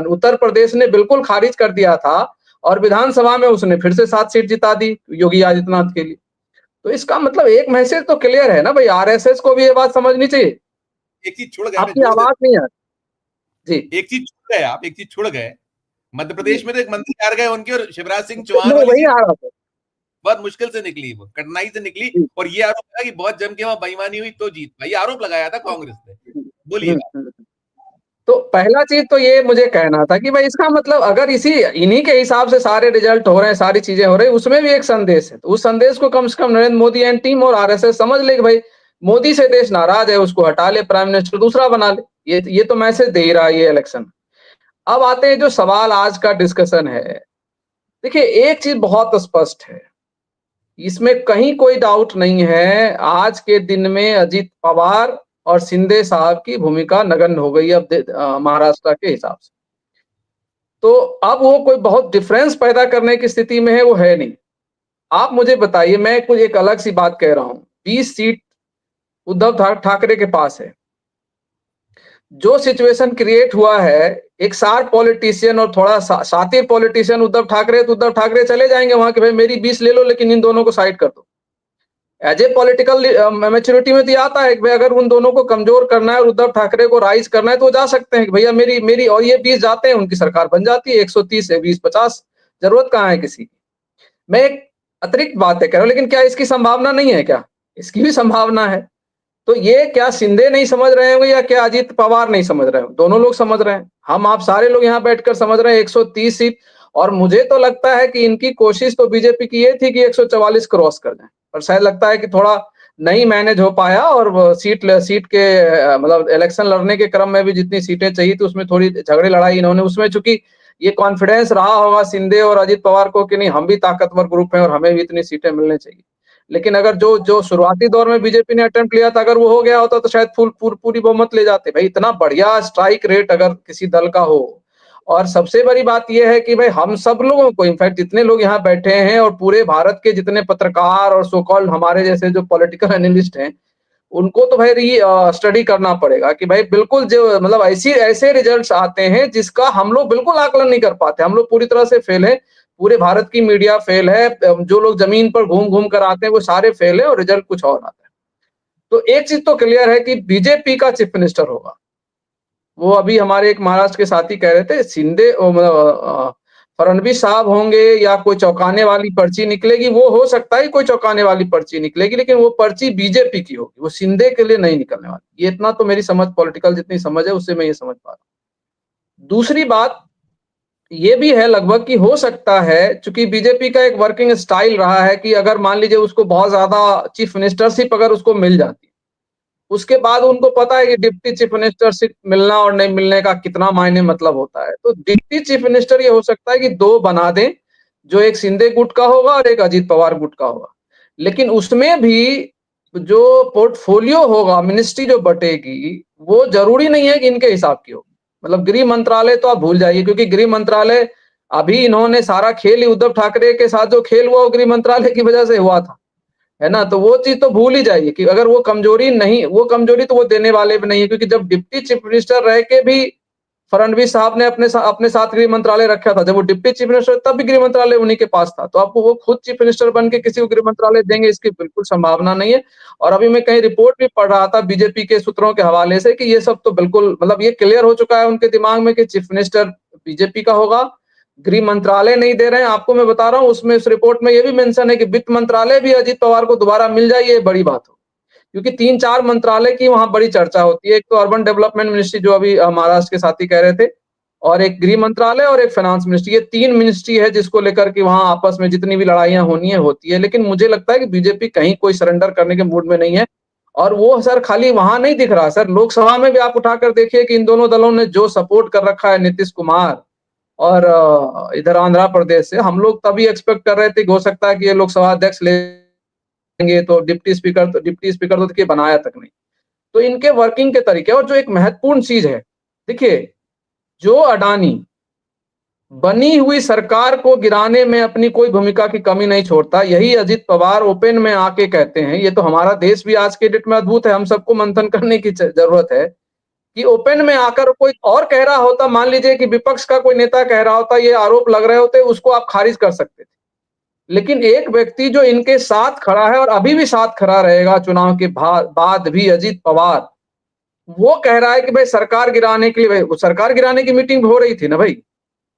उत्तर प्रदेश ने बिल्कुल खारिज कर दिया था, और विधानसभा में उसने फिर से 7 सीट जिता दी योगी आदित्यनाथ के लिए। तो इसका मतलब एक मैसेज तो क्लियर है ना भाई, आरएसएस को भी ये बात समझनी चाहिए। एक चीज छोड़ गए, आपकी आवाज नहीं आ रही जी। एक चीज छोड़ गए आप, एक चीज छोड़ गए। मध्य प्रदेश में तो एक मंत्री हार गए उनके, और शिवराज सिंह चौहान मैं वाली वही सीट आ रहा था बहुत मुश्किल से निकली, वो कठिनाई से निकली, जी। और ये आरोप लगा कि बहुत जम के वहां बेईमानी हुई तो जीत पाई, आरोप लगाया था कांग्रेस ने। बोलिए आप। हम्म। तो पहला चीज तो ये मुझे कहना था कि भाई इसका मतलब अगर इन्हीं के हिसाब से सारे रिजल्ट हो रहे हैं, सारी चीजें हो रही है, उसमें भी एक संदेश है, तो उस संदेश को कम से कम नरेंद्र मोदी एंड टीम और आरएसएस समझ ले कि भाई मोदी से देश नाराज है, उसको हटा ले, प्राइम मिनिस्टर दूसरा बना ले। ये तो मैसेज दे ही रहा है ये इलेक्शन। अब आते हैं जो सवाल आज का डिस्कशन है। देखिए एक चीज बहुत स्पष्ट है, इसमें कहीं कोई डाउट नहीं है, आज के दिन में अजीत पवार और शिंदे साहब की भूमिका नगण्य हो गई अब महाराष्ट्र के हिसाब से। तो अब वो कोई बहुत डिफरेंस पैदा करने की स्थिति में है, वो है नहीं। आप मुझे बताइए, मैं कुछ एक अलग सी बात कह रहा हूं, 20 सीट उद्धव ठाकरे के पास है। जो सिचुएशन क्रिएट हुआ है, एक शार्प पॉलिटिशियन और थोड़ा शातिर पॉलिटिशियन उद्धव ठाकरे, तो उद्धव ठाकरे चले जाएंगे वहां कि भाई मेरी 20 ले लो लेकिन इन दोनों को साइड कर दो। एज ए पॉलिटिकल मैच्योरिटी में तो ये आता है कि भाई अगर उन दोनों को कमजोर करना है और उद्धव ठाकरे को राइज करना है तो जा सकते हैं कि भैया मेरी मेरी और ये 20 जाते हैं, उनकी सरकार बन जाती है, 130 है 20-50, जरूरत कहाँ है किसी की। मैं एक अतिरिक्त बात कह रहा हूँ, लेकिन क्या इसकी संभावना नहीं है? क्या इसकी भी संभावना है? तो ये क्या शिंदे नहीं समझ रहे होंगे या क्या अजीत पवार नहीं समझ रहे होंगे? दोनों लोग समझ रहे हैं, हम आप सारे लोग यहाँ बैठकर समझ रहे हैं 130 सीट। और मुझे तो लगता है कि इनकी कोशिश तो बीजेपी की ये थी कि 144 क्रॉस कर जाए, पर शायद लगता है कि थोड़ा नहीं मैनेज हो पाया, और सीट के मतलब इलेक्शन लड़ने के क्रम में भी जितनी सीटें चाहिए थी उसमें थोड़ी झगड़े लड़ाई इन्होंने, उसमें चूंकि ये कॉन्फिडेंस रहा होगा शिंदे और अजीत पवार को कि नहीं हम भी ताकतवर ग्रुप हैं और हमें भी इतनी सीटें मिलनी चाहिए। लेकिन अगर जो जो शुरुआती दौर में बीजेपी ने अटेम्प्ट लिया था, अगर वो हो गया होता तो शायद पूरी बहुमत ले जाते। भाई इतना बढ़िया स्ट्राइक रेट अगर किसी दल का हो, और सबसे बड़ी बात यह है कि भाई हम सब लोगों को, इनफैक्ट जितने लोग यहाँ बैठे हैं और पूरे भारत के जितने पत्रकार और सो कॉल्ड हमारे जैसे जो पॉलिटिकल एनालिस्ट हैं, उनको तो भाई स्टडी करना पड़ेगा कि भाई बिल्कुल जो मतलब ऐसे रिजल्ट्स आते हैं जिसका हम लोग बिल्कुल आकलन नहीं कर पाते, हम लोग पूरी तरह से फेल है, पूरे भारत की मीडिया फेल है, जो लोग जमीन पर घूम घूम कर आते हैं वो सारे फेल है और रिजल्ट कुछ और आता है। तो एक चीज तो क्लियर है कि बीजेपी का चीफ मिनिस्टर होगा। वो अभी हमारे एक महाराष्ट्र के साथी कह रहे थे शिंदे फडणवीस साहब होंगे या कोई चौंकाने वाली पर्ची निकलेगी, वो हो सकता है कोई चौंकाने वाली पर्ची निकलेगी, लेकिन वो पर्ची बीजेपी की होगी, वो शिंदे के लिए नहीं निकलने वाली। ये इतना तो मेरी समझ, पॉलिटिकल जितनी समझ है उससे मैं ये समझ पा रहा हूँ। दूसरी बात ये भी है लगभग कि हो सकता है, चूंकि बीजेपी का एक वर्किंग स्टाइल रहा है कि अगर मान लीजिए उसको बहुत ज्यादा चीफ मिनिस्टरशिप अगर उसको मिल जाती, उसके बाद उनको पता है कि डिप्टी चीफ मिनिस्टरशिप मिलना और नहीं मिलने का कितना मायने मतलब होता है। तो डिप्टी चीफ मिनिस्टर ये हो सकता है कि 2 बना दें, जो एक शिंदे गुट का होगा और एक अजीत पवार गुट का होगा। लेकिन उसमें भी जो पोर्टफोलियो होगा, मिनिस्ट्री जो बटेगी, वो जरूरी नहीं है कि इनके हिसाब की हो। मतलब गृह मंत्रालय तो आप भूल जाइए, क्योंकि गृह मंत्रालय अभी इन्होंने सारा खेल ही उद्धव ठाकरे के साथ जो खेल हुआ वो गृह मंत्रालय की वजह से हुआ था, है ना। तो वो चीज तो भूल ही जाइए कि अगर वो कमजोरी नहीं, वो कमजोरी तो वो देने वाले भी नहीं है, क्योंकि जब डिप्टी चीफ मिनिस्टर रह के भी फडणवीस साहब ने अपने साथ गृह मंत्रालय रखा था, जब वो डिप्टी चीफ मिनिस्टर तब भी गृह मंत्रालय उन्हीं के पास था, तो आपको वो खुद चीफ मिनिस्टर बन के किसी को गृह मंत्रालय देंगे, इसकी बिल्कुल संभावना नहीं है। और अभी मैं कहीं रिपोर्ट भी पढ़ रहा था बीजेपी के सूत्रों के हवाले से कि ये सब तो बिल्कुल मतलब ये क्लियर हो चुका है उनके दिमाग में कि चीफ मिनिस्टर बीजेपी का होगा, गृह मंत्रालय नहीं दे रहे हैं। आपको मैं बता रहा हूँ, उसमें इस रिपोर्ट में ये भी मेंशन है कि वित्त मंत्रालय भी अजीत पवार को दोबारा मिल जाए, ये बड़ी बात हो, क्योंकि 3-4 मंत्रालय की वहां बड़ी चर्चा होती है। एक तो अर्बन डेवलपमेंट मिनिस्ट्री जो अभी महाराष्ट्र के साथी कह रहे थे, और एक गृह मंत्रालय और एक फाइनेंस मिनिस्ट्री, ये 3 मिनिस्ट्री है जिसको लेकर के वहां आपस में जितनी भी लड़ाइयां होनी है होती है। लेकिन मुझे लगता है कि बीजेपी कहीं कोई सरेंडर करने के मूड में नहीं है। और वो सर खाली वहां नहीं दिख रहा सर, लोकसभा में भी आप उठाकर देखिए कि इन दोनों दलों ने जो सपोर्ट कर रखा है नीतीश कुमार और इधर आंध्र प्रदेश से, हम लोग तभी एक्सपेक्ट कर रहे थे कि हो सकता है कि ये लोकसभा अध्यक्ष लेंगे, तो डिप्टी स्पीकर तो देखिए बनाया तक नहीं। तो इनके वर्किंग के तरीके, और जो एक महत्वपूर्ण चीज है, देखिए जो अडानी बनी हुई सरकार को गिराने में अपनी कोई भूमिका की कमी नहीं छोड़ता, यही अजीत पवार ओपन में आके कहते हैं। ये तो हमारा देश भी आज के डेट में अद्भुत है, हम सबको मंथन करने की जरूरत है कि ओपन में आकर कोई और कह रहा होता, मान लीजिए कि विपक्ष का कोई नेता कह रहा होता, ये आरोप लग रहे होते, उसको आप खारिज कर सकते थे। लेकिन एक व्यक्ति जो इनके साथ खड़ा है और अभी भी साथ खड़ा रहेगा चुनाव के बाद भी, अजीत पवार, वो कह रहा है कि भाई सरकार गिराने के लिए, भाई सरकार गिराने की मीटिंग हो रही थी ना भाई,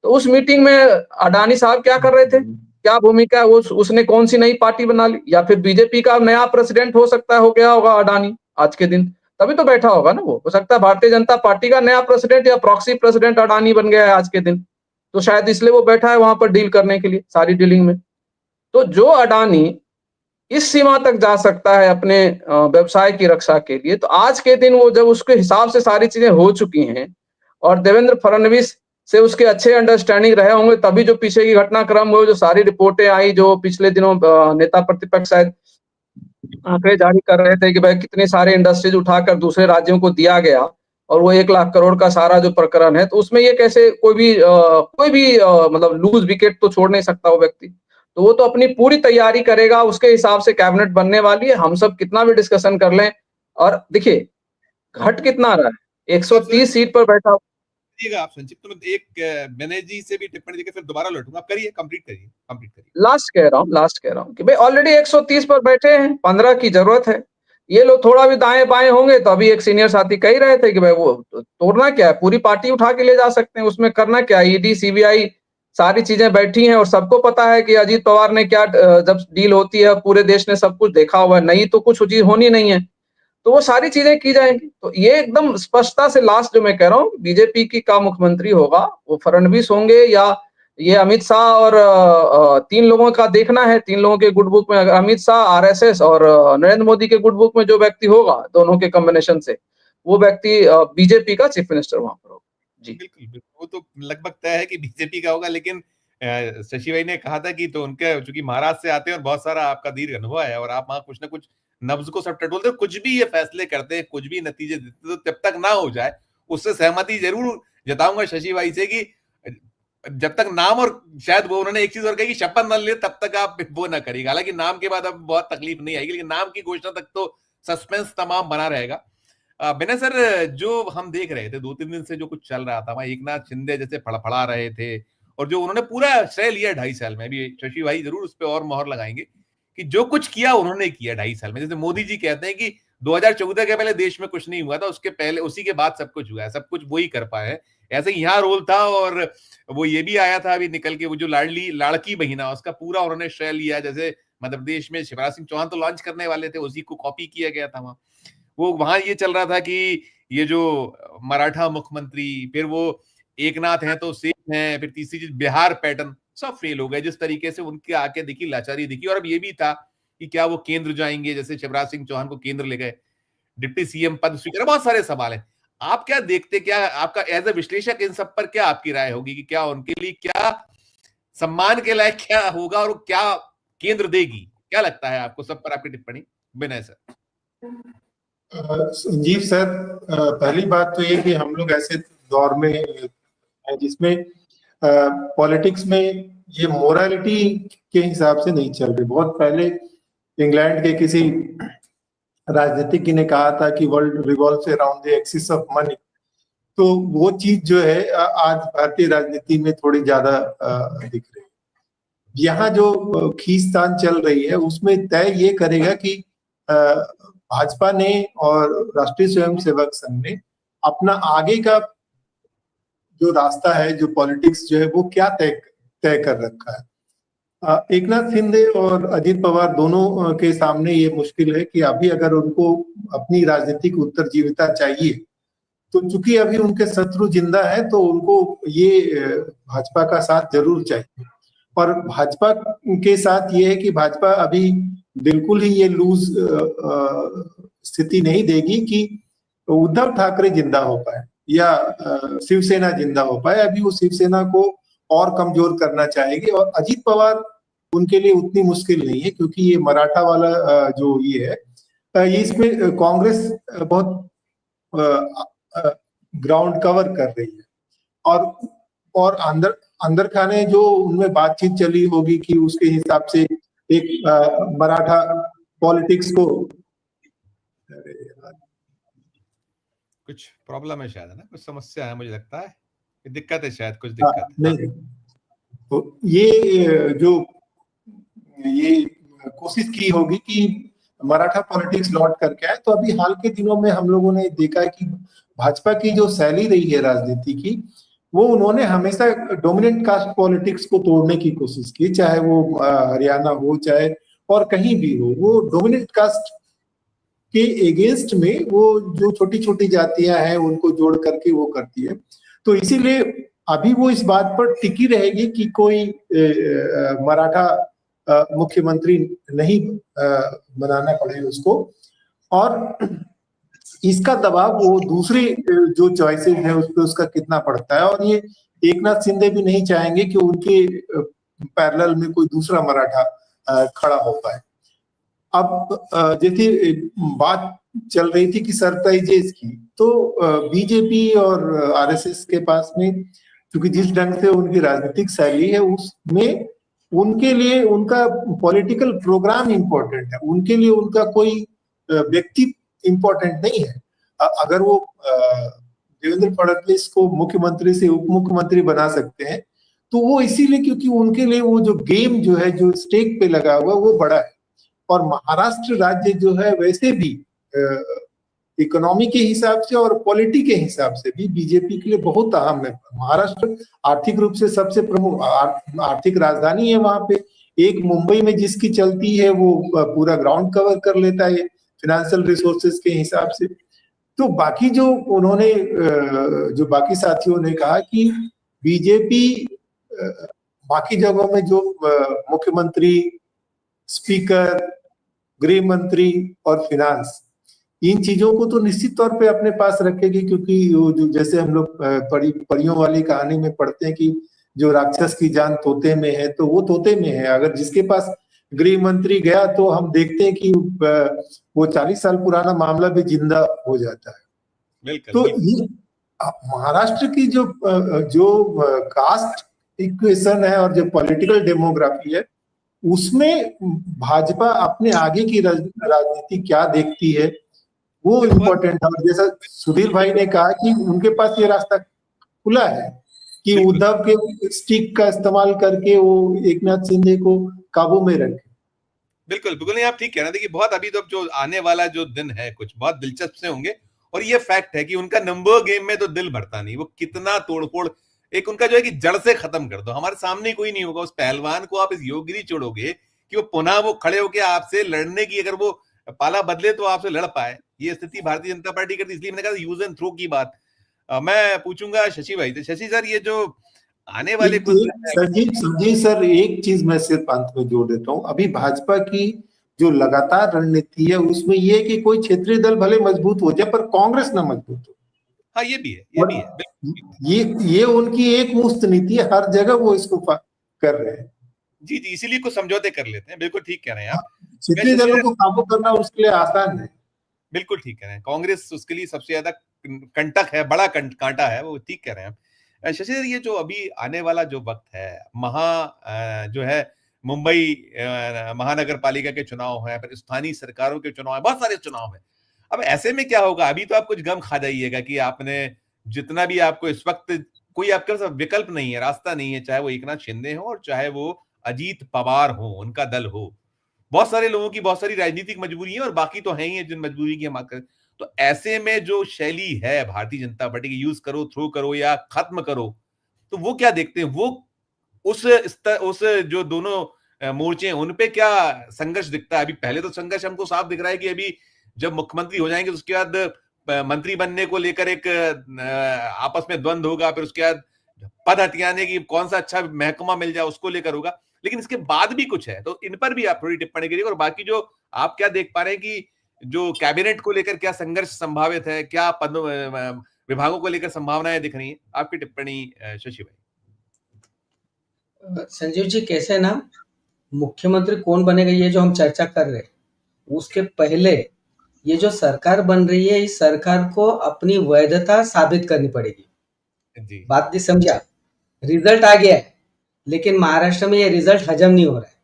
तो उस मीटिंग में अडानी साहब क्या कर रहे थे, क्या भूमिका है, उसने कौन सी नई पार्टी बना ली, या फिर बीजेपी का नया प्रेसिडेंट हो सकता है, हो गया होगा अडानी आज के दिन, तभी तो बैठा होगा ना वो। हो सकता है भारतीय जनता पार्टी का नया प्रेसिडेंट या प्रॉक्सी प्रेसिडेंट अडानी बन गया है आज के दिन, तो शायद इसलिए वो बैठा है वहां पर डील करने के लिए, सारी डीलिंग में। तो जो अडानी इस सीमा तक जा सकता है अपने व्यवसाय की रक्षा के लिए, तो आज के दिन वो जब उसके हिसाब से सारी चीजें हो चुकी हैं और देवेंद्र फडणवीस से उसके अच्छे अंडरस्टैंडिंग रहे होंगे, तभी जो पीछे की घटनाक्रम हुए, जो सारी रिपोर्टें आई, जो पिछले दिनों नेता प्रतिपक्ष शायद आंकड़े जारी कर रहे थे कि भाई कितने सारे इंडस्ट्रीज उठाकर दूसरे राज्यों को दिया गया, और वो 1 लाख करोड़ का सारा जो प्रकरण है, तो उसमें ये कैसे कोई भी मतलब लूज विकेट तो छोड़ नहीं सकता वो व्यक्ति। तो वो तो अपनी पूरी तैयारी करेगा, उसके हिसाब से कैबिनेट बनने वाली है, हम सब कितना भी डिस्कशन कर लें। और देखिए घट कितना रहा है, 130 सीट पर बैठा। करिएगा आप संक्षिप्त में, एक बनर्जी से भी टिप्पणी देकर फिर दोबारा लौटूंगा। आप करिए, कंप्लीट करिए। लास्ट कह रहा हूँ कि भाई ऑलरेडी 130 पर बैठे हैं, 15 की जरूरत है। ये लोग थोड़ा भी दाएं बाएं होंगे तो अभी एक सीनियर साथी कह ही रहे थे कि भाई वो तोड़ना क्या है, पूरी पार्टी उठा के ले जा सकते हैं, उसमें करना क्या है। ईडी सीबीआई सारी चीजें बैठी हैं, और सबको पता है कि अजीत पवार ने क्या, जब डील होती है पूरे देश ने सब कुछ देखा हुआ है, नई तो कुछ चीज होनी नहीं है, तो वो सारी चीजें की जाएंगी। तो ये एकदम स्पष्टता से लास्ट जो मैं कह रहा हूँ, बीजेपी की का मुख्यमंत्री होगा, वो फडणवीस होंगे या ये अमित शाह, और 3 लोगों का देखना है, 3 लोगों के गुड बुक में अगर अमित शाह, आरएसएस और नरेंद्र मोदी के गुड बुक में जो व्यक्ति होगा दोनों के कॉम्बिनेशन से, वो व्यक्ति बीजेपी का चीफ मिनिस्टर वहां पर होगा। जी बिल्कुल, वो तो लगभग तय है कि बीजेपी का होगा। लेकिन शशि भाई ने कहा था कि तो उनके चूंकि महाराष्ट्र से आते हैं और बहुत सारा आपका दीर्घ अनुभव है, और आप वहां कुछ ना कुछ नब्ज को सब टटोलते, कुछ भी ये फैसले करते हैं, कुछ भी नतीजे देते, तो जब तक ना हो जाए उससे सहमति जरूर जताऊंगा शशि भाई से कि जब तक नाम, और शायद वो उन्होंने एक चीज और कही कि शपथ न ले तब तक आप वो ना करिएगा। हालांकि नाम के बाद अब बहुत तकलीफ नहीं आएगी, लेकिन नाम की घोषणा तक तो सस्पेंस तमाम बना रहेगा। विनय सर, जो हम देख रहे थे 2-3 दिन से जो कुछ चल रहा था, वहां एकनाथ शिंदे जैसे फड़फड़ा रहे थे, और जो उन्होंने पूरा श्रेय लिया 2.5 साल में, अभी शशि भाई जरूर उस पर और मोहर लगाएंगे कि जो कुछ किया उन्होंने किया 2.5 साल में। जैसे मोदी जी कहते हैं कि 2014 के पहले देश में कुछ नहीं हुआ था, उसके पहले उसी के बाद सब कुछ हुआ है, सब कुछ वही कर पाए हैं। ऐसे ही यहाँ रोल था, और वो ये भी आया था अभी निकल के, वो जो लाड़की बहिना, उसका पूरा उन्होंने श्रेय लिया। जैसे मध्य प्रदेश में शिवराज सिंह चौहान तो लॉन्च करने वाले थे, उसी को कॉपी किया गया था वहां ये चल रहा था कि ये जो मराठा मुख्यमंत्री, फिर वो एकनाथ हैं तो सेफ हैं, फिर तीसरी चीज बिहार पैटर्न, सब फेल हो गए। जिस तरीके से उनके आके दिखी लाचारी दिखी, और अब ये भी था कि क्या वो केंद्र जाएंगे, जैसे शिवराज सिंह चौहान को केंद्र ले गए, डिप्टी सीएम पद स्वीकार, बहुत सारे सवाल हैं। आप क्या देखते, क्या आपका एज ए विश्लेषक इन सब पर क्या आपकी राय होगी कि क्या उनके लिए क्या सम्मान के लायक क्या होगा और क्या केंद्र देगी, क्या लगता है आपको? सब पर आपकी टिप्पणी विनय सर। संजीव सर, पहली बात तो ये कि हम लोग ऐसे दौर में हैं जिसमें पॉलिटिक्स में ये मोरालिटी के हिसाब से नहीं चल रही। बहुत पहले इंग्लैंड के किसी राजनीतिक ने कहा था कि world revolves around the axis of money, तो वो चीज जो है आज भारतीय राजनीति में थोड़ी ज्यादा दिख रही है। यहाँ जो खींचतान चल रही है उसमें तय ये करेगा कि भाजपा ने और राष्ट्रीय स्वयंसेवक संघ ने अपना आगे का जो रास्ता है, जो पॉलिटिक्स जो है, वो क्या तय कर रखा है। एकनाथ शिंदे और अजीत पवार दोनों के सामने ये मुश्किल है कि अभी अगर उनको अपनी राजनीतिक उत्तरजीविता चाहिए, तो चूंकि अभी उनके शत्रु जिंदा है, तो उनको ये भाजपा का साथ जरूर चाहिए। और भाजपा के साथ ये है कि भाजपा अभी बिल्कुल ही ये लूज स्थिति नहीं देगी कि उद्धव ठाकरे जिंदा हो पाए या शिवसेना जिंदा हो पाए। अभी वो शिवसेना को और कमजोर करना चाहेगी, और अजीत पवार उनके लिए उतनी मुश्किल नहीं है, क्योंकि ये मराठा वाला जो ये है, ये इसमें कांग्रेस बहुत ग्राउंड कवर कर रही है। और अंदर खाने जो उनमें बातचीत चली होगी कि उसके हिसाब से एक मराठा पॉलिटिक्स को कुछ प्रॉब्लम है शायद, है ना, कुछ समस्या है, मुझे लगता है दिक्कत है, शायद कुछ दिक्कत नहीं। तो ये कोशिश की होगी कि मराठा पॉलिटिक्स लौट करके आए। तो अभी हाल के दिनों में हम लोगों ने देखा है कि भाजपा की जो शैली रही है राजनीति की, वो उन्होंने हमेशा डोमिनेंट कास्ट पॉलिटिक्स को तोड़ने की कोशिश की, चाहे वो हरियाणा हो चाहे और कहीं भी हो। वो डोमिनेंट कास्ट के एगेंस्ट में वो जो छोटी छोटी जातियां हैं उनको जोड़ करके वो करती है। तो इसीलिए अभी वो इस बात पर टिकी रहेगी कि कोई मराठा मुख्यमंत्री नहीं बनाना पड़े उसको, और इसका दबाव वो दूसरी जो चॉइसेस है उस पर उसका कितना पड़ता है। और ये एकनाथ शिंदे भी नहीं चाहेंगे कि उनके पैरेलल में कोई दूसरा मराठा खड़ा हो पाए। अब जैसे बात चल रही थी कि सरप्राइजेस की, तो बीजेपी और आरएसएस के पास में, क्योंकि जिस ढंग से उनकी राजनीतिक शैली है उसमें उनके लिए उनका पॉलिटिकल प्रोग्राम इंपॉर्टेंट है, उनके लिए उनका कोई व्यक्ति इंपॉर्टेंट नहीं है। अगर वो देवेंद्र फडणवीस को मुख्यमंत्री से उप मुख्यमंत्री बना सकते हैं तो वो इसीलिए क्योंकि उनके लिए वो जो गेम जो है जो स्टेक पे लगा हुआ वो बड़ा है। और महाराष्ट्र राज्य जो है वैसे भी इकोनॉमी के हिसाब से और पॉलिटी के हिसाब से भी बीजेपी के लिए बहुत अहम है। महाराष्ट्र आर्थिक रूप से सबसे प्रमुख आर्थिक राजधानी है। वहां पे एक मुंबई में जिसकी चलती है वो पूरा ग्राउंड कवर कर लेता है फिनेंशियल रिसोर्सेज के हिसाब से। तो बाकी जो उन्होंने जो बाकी साथियों ने कहा कि बीजेपी बाकी जगहों में जो मुख्यमंत्री, स्पीकर, गृह मंत्री और फिनांस, इन चीजों को तो निश्चित तौर पे अपने पास रखेगी, क्योंकि वो जो जैसे हम लोग परियों वाली कहानी में पढ़ते हैं कि जो राक्षस की जान तोते में है, तो वो तोते में है। अगर जिसके पास गृह मंत्री गया तो हम देखते हैं कि वो 40 साल पुराना मामला भी जिंदा हो जाता है। तो ये महाराष्ट्र की जो कास्ट इक्वेशन है और जो पॉलिटिकल डेमोग्राफी है उसमें भाजपा अपने आगे की राजनीति क्या देखती है वो इम्पोर्टेंट है। और जैसा सुधीर भाई ने कहा कि उनके पास ये रास्ता खुला है कि उद्धव के स्टिक का इस्तेमाल करके वो एकनाथ शिंदे को काबू में रखे। बिल्कुल बिल्कुल नहीं, आप ठीक कह रहे हैं। देखिए बहुत अभी तो जो आने वाला जो दिन है कुछ बहुत दिलचस्प से होंगे, और ये फैक्ट है कि उनका नंबर गेम में तो दिल भरता नहीं। वो कितना तोड़फोड़, एक उनका जो है कि जड़ से खत्म कर दो, हमारे सामने कोई नहीं होगा। उस पहलवान को आप इस योगी नहीं छोड़ोगे कि वो पुनः वो खड़े होकर आपसे लड़ने की, अगर वो पाला बदले तो आपसे लड़ पाए। ये स्थिति भारतीय जनता पार्टी करती, इसलिए मैंने कहा यूज एंड थ्रो की बात। मैं पूछूंगा शशि भाई से। शशि सर, ये जो आने वाले संजीव सर, एक चीज मैं सिर्फ अंत में जोड़ देता हूँ। अभी भाजपा की जो लगातार रणनीति है उसमें ये कि कोई क्षेत्रीय दल भले मजबूत हो जाए पर कांग्रेस ना मजबूत हो। हाँ, ये भी है, ये भी है। ये उनकी एक मुस्त नीति है, हर जगह वो इसको कर रहे हैं। जी जी, इसीलिए कुछ समझौते कर लेते हैं। बिल्कुल ठीक कह रहे हैं आप। क्षेत्रीय दलों को काबू करना उसके लिए आसान है। बिल्कुल ठीक कह रहे हैं। कांग्रेस उसके लिए सबसे ज्यादा कंटक है, बड़ा कांटा है, वो ठीक कह रहे हैं आप। शशि, ये जो अभी आने वाला जो वक्त है, जो है मुंबई महानगर पालिका के चुनाव है, फिर स्थानीय सरकारों के चुनाव है, बहुत सारे चुनाव है। अब ऐसे में क्या होगा? अभी तो आप कुछ गम खा जाइएगा कि आपने जितना भी, आपको इस वक्त कोई आपके पास विकल्प नहीं है, रास्ता नहीं है, चाहे वो एकनाथ शिंदे हो और चाहे वो अजीत पवार हो, उनका दल हो। बहुत सारे लोगों की बहुत सारी राजनीतिक मजबूरी है और बाकी तो है ही है जिन मजबूरी की हम बात करें। तो ऐसे में जो शैली है भारतीय जनता पार्टी की, यूज करो, थ्रो करो या खत्म करो, तो वो क्या देखते हैं? वो उस जो दोनों मोर्चे हैं उन पे क्या संघर्ष दिखता है? अभी पहले तो संघर्ष हमको साफ दिख रहा है कि अभी जब मुख्यमंत्री हो जाएंगे तो उसके बाद मंत्री बनने को लेकर एक आपस में द्वंद्व होगा, फिर उसके बाद पद हथियाने की कौन सा अच्छा महकमा मिल जाए उसको लेकर होगा। लेकिन इसके बाद भी कुछ है, तो इन पर भी आप थोड़ी टिप्पणी करिए। और बाकी जो आप क्या देख पा रहे हैं कि जो कैबिनेट को लेकर क्या संघर्ष संभावित है, क्या पद विभागों को लेकर संभावनाएं दिख रही है, आपकी टिप्पणी शशि भाई। संजीव जी, कैसे ना मुख्यमंत्री कौन बनेगा ये जो हम चर्चा कर रहे हैं, उसके पहले ये जो सरकार बन रही है, इस सरकार को अपनी वैधता साबित करनी पड़ेगी। बात जी समझा? रिजल्ट आ गया है लेकिन महाराष्ट्र में ये रिजल्ट हजम नहीं हो रहा है।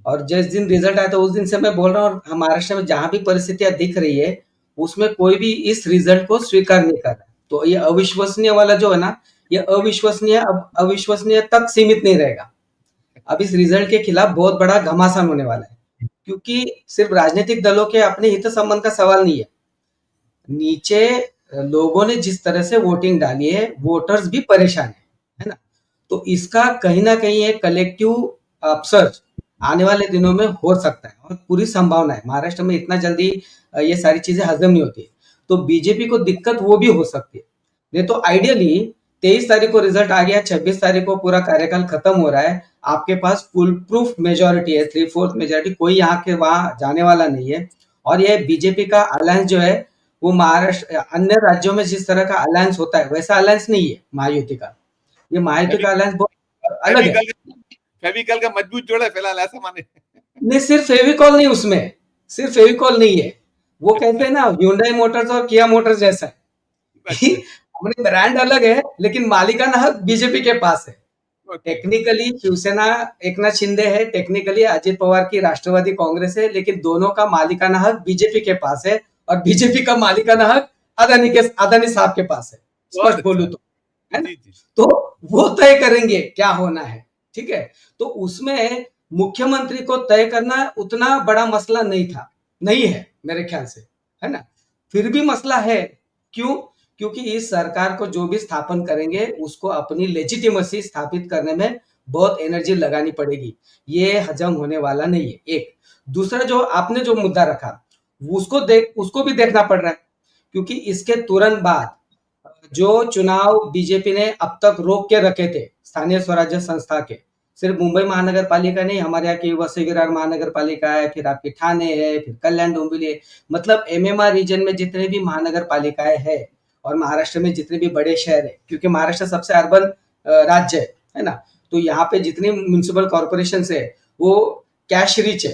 और जिस दिन रिजल्ट आया था उस दिन से मैं बोल रहा हूँ, और महाराष्ट्र में जहां भी परिस्थितियां दिख रही है उसमें कोई भी इस रिजल्ट को स्वीकार नहीं कर रहा। तो ये अविश्वसनीय वाला जो है ना, ये अविश्वसनीय तक सीमित नहीं रहेगा। अब इस रिजल्ट के खिलाफ बहुत बड़ा घमासान होने वाला है, क्योंकि सिर्फ राजनीतिक दलों के अपने हित संबंध का सवाल नहीं है। नीचे लोगों ने जिस तरह से वोटिंग डाली है, वोटर्स भी परेशान है। है ना। तो इसका कहीं ना कहीं एक कलेक्टिव अपसर्ज आने वाले दिनों में हो सकता है और पूरी संभावना है। महाराष्ट्र में इतना जल्दी ये सारी चीजें हजम नहीं होती, तो बीजेपी को दिक्कत वो भी हो सकती है। नहीं तो आइडियली 23 तारीख को रिजल्ट आ गया, 26 तारीख को पूरा कार्यकाल खत्म हो रहा है, आपके पास फुल प्रूफ मेजोरिटी है, 3/4 मेजोरिटी, कोई यहाँ के वहां जाने वाला नहीं है। और ये बीजेपी का अलायंस जो है वो महाराष्ट्र अन्य राज्यों में जिस तरह का अलायंस होता है वैसा अलायंस नहीं है महायुति का। ये महायुति का अलायंस बहुत अलग है। फेविकॉल का मजबूत जोड़ है फिलहाल, ऐसा माने। नहीं, सिर्फ फेविकॉल नहीं, उसमें सिर्फ फेविकॉल नहीं है। वो कहते हैं ना Hyundai मोटर्स और किया मोटर्स जैसा है कि अपनी ब्रांड अलग है लेकिन मालिकाना हक बीजेपी के पास है। टेक्निकली शिवसेना एकनाथ शिंदे है, टेक्निकली अजित पवार की राष्ट्रवादी कांग्रेस है, लेकिन दोनों का मालिकाना हक बीजेपी के पास है और बीजेपी का मालिकाना हक अदानी साहब के पास है, स्पष्ट बोलूं तो, है ना। तो वो तय करेंगे क्या होना है, ठीक है। तो उसमें मुख्यमंत्री को तय करना उतना बड़ा मसला नहीं है मेरे ख्याल से, है ना। फिर भी मसला है, क्यों? क्योंकि इस सरकार को जो भी स्थापन करेंगे उसको अपनी लेजिटिमेसी स्थापित करने में बहुत एनर्जी लगानी पड़ेगी, ये हजम होने वाला नहीं है। एक दूसरा जो आपने जो मुद्दा रखा उसको भी देखना पड़ रहा है, क्योंकि इसके तुरंत बाद जो चुनाव बीजेपी ने अब तक रोक के रखे थे स्थानीय स्वराज्य संस्था के, सिर्फ मुंबई महानगर पालिका नहीं, हमारे यहाँ की वसई विरार महानगर पालिका है, फिर आपकी ठाणे है, फिर कल्याण डोंबिवली है, मतलब MMR रीजन में जितने भी महानगर पालिकाएं है और महाराष्ट्र में जितने भी बड़े शहर है, क्योंकि महाराष्ट्र सबसे अर्बन राज्य है ना, तो यहाँ पे जितनी म्युनिसिपल कॉर्पोरेशन है वो कैश रिच है,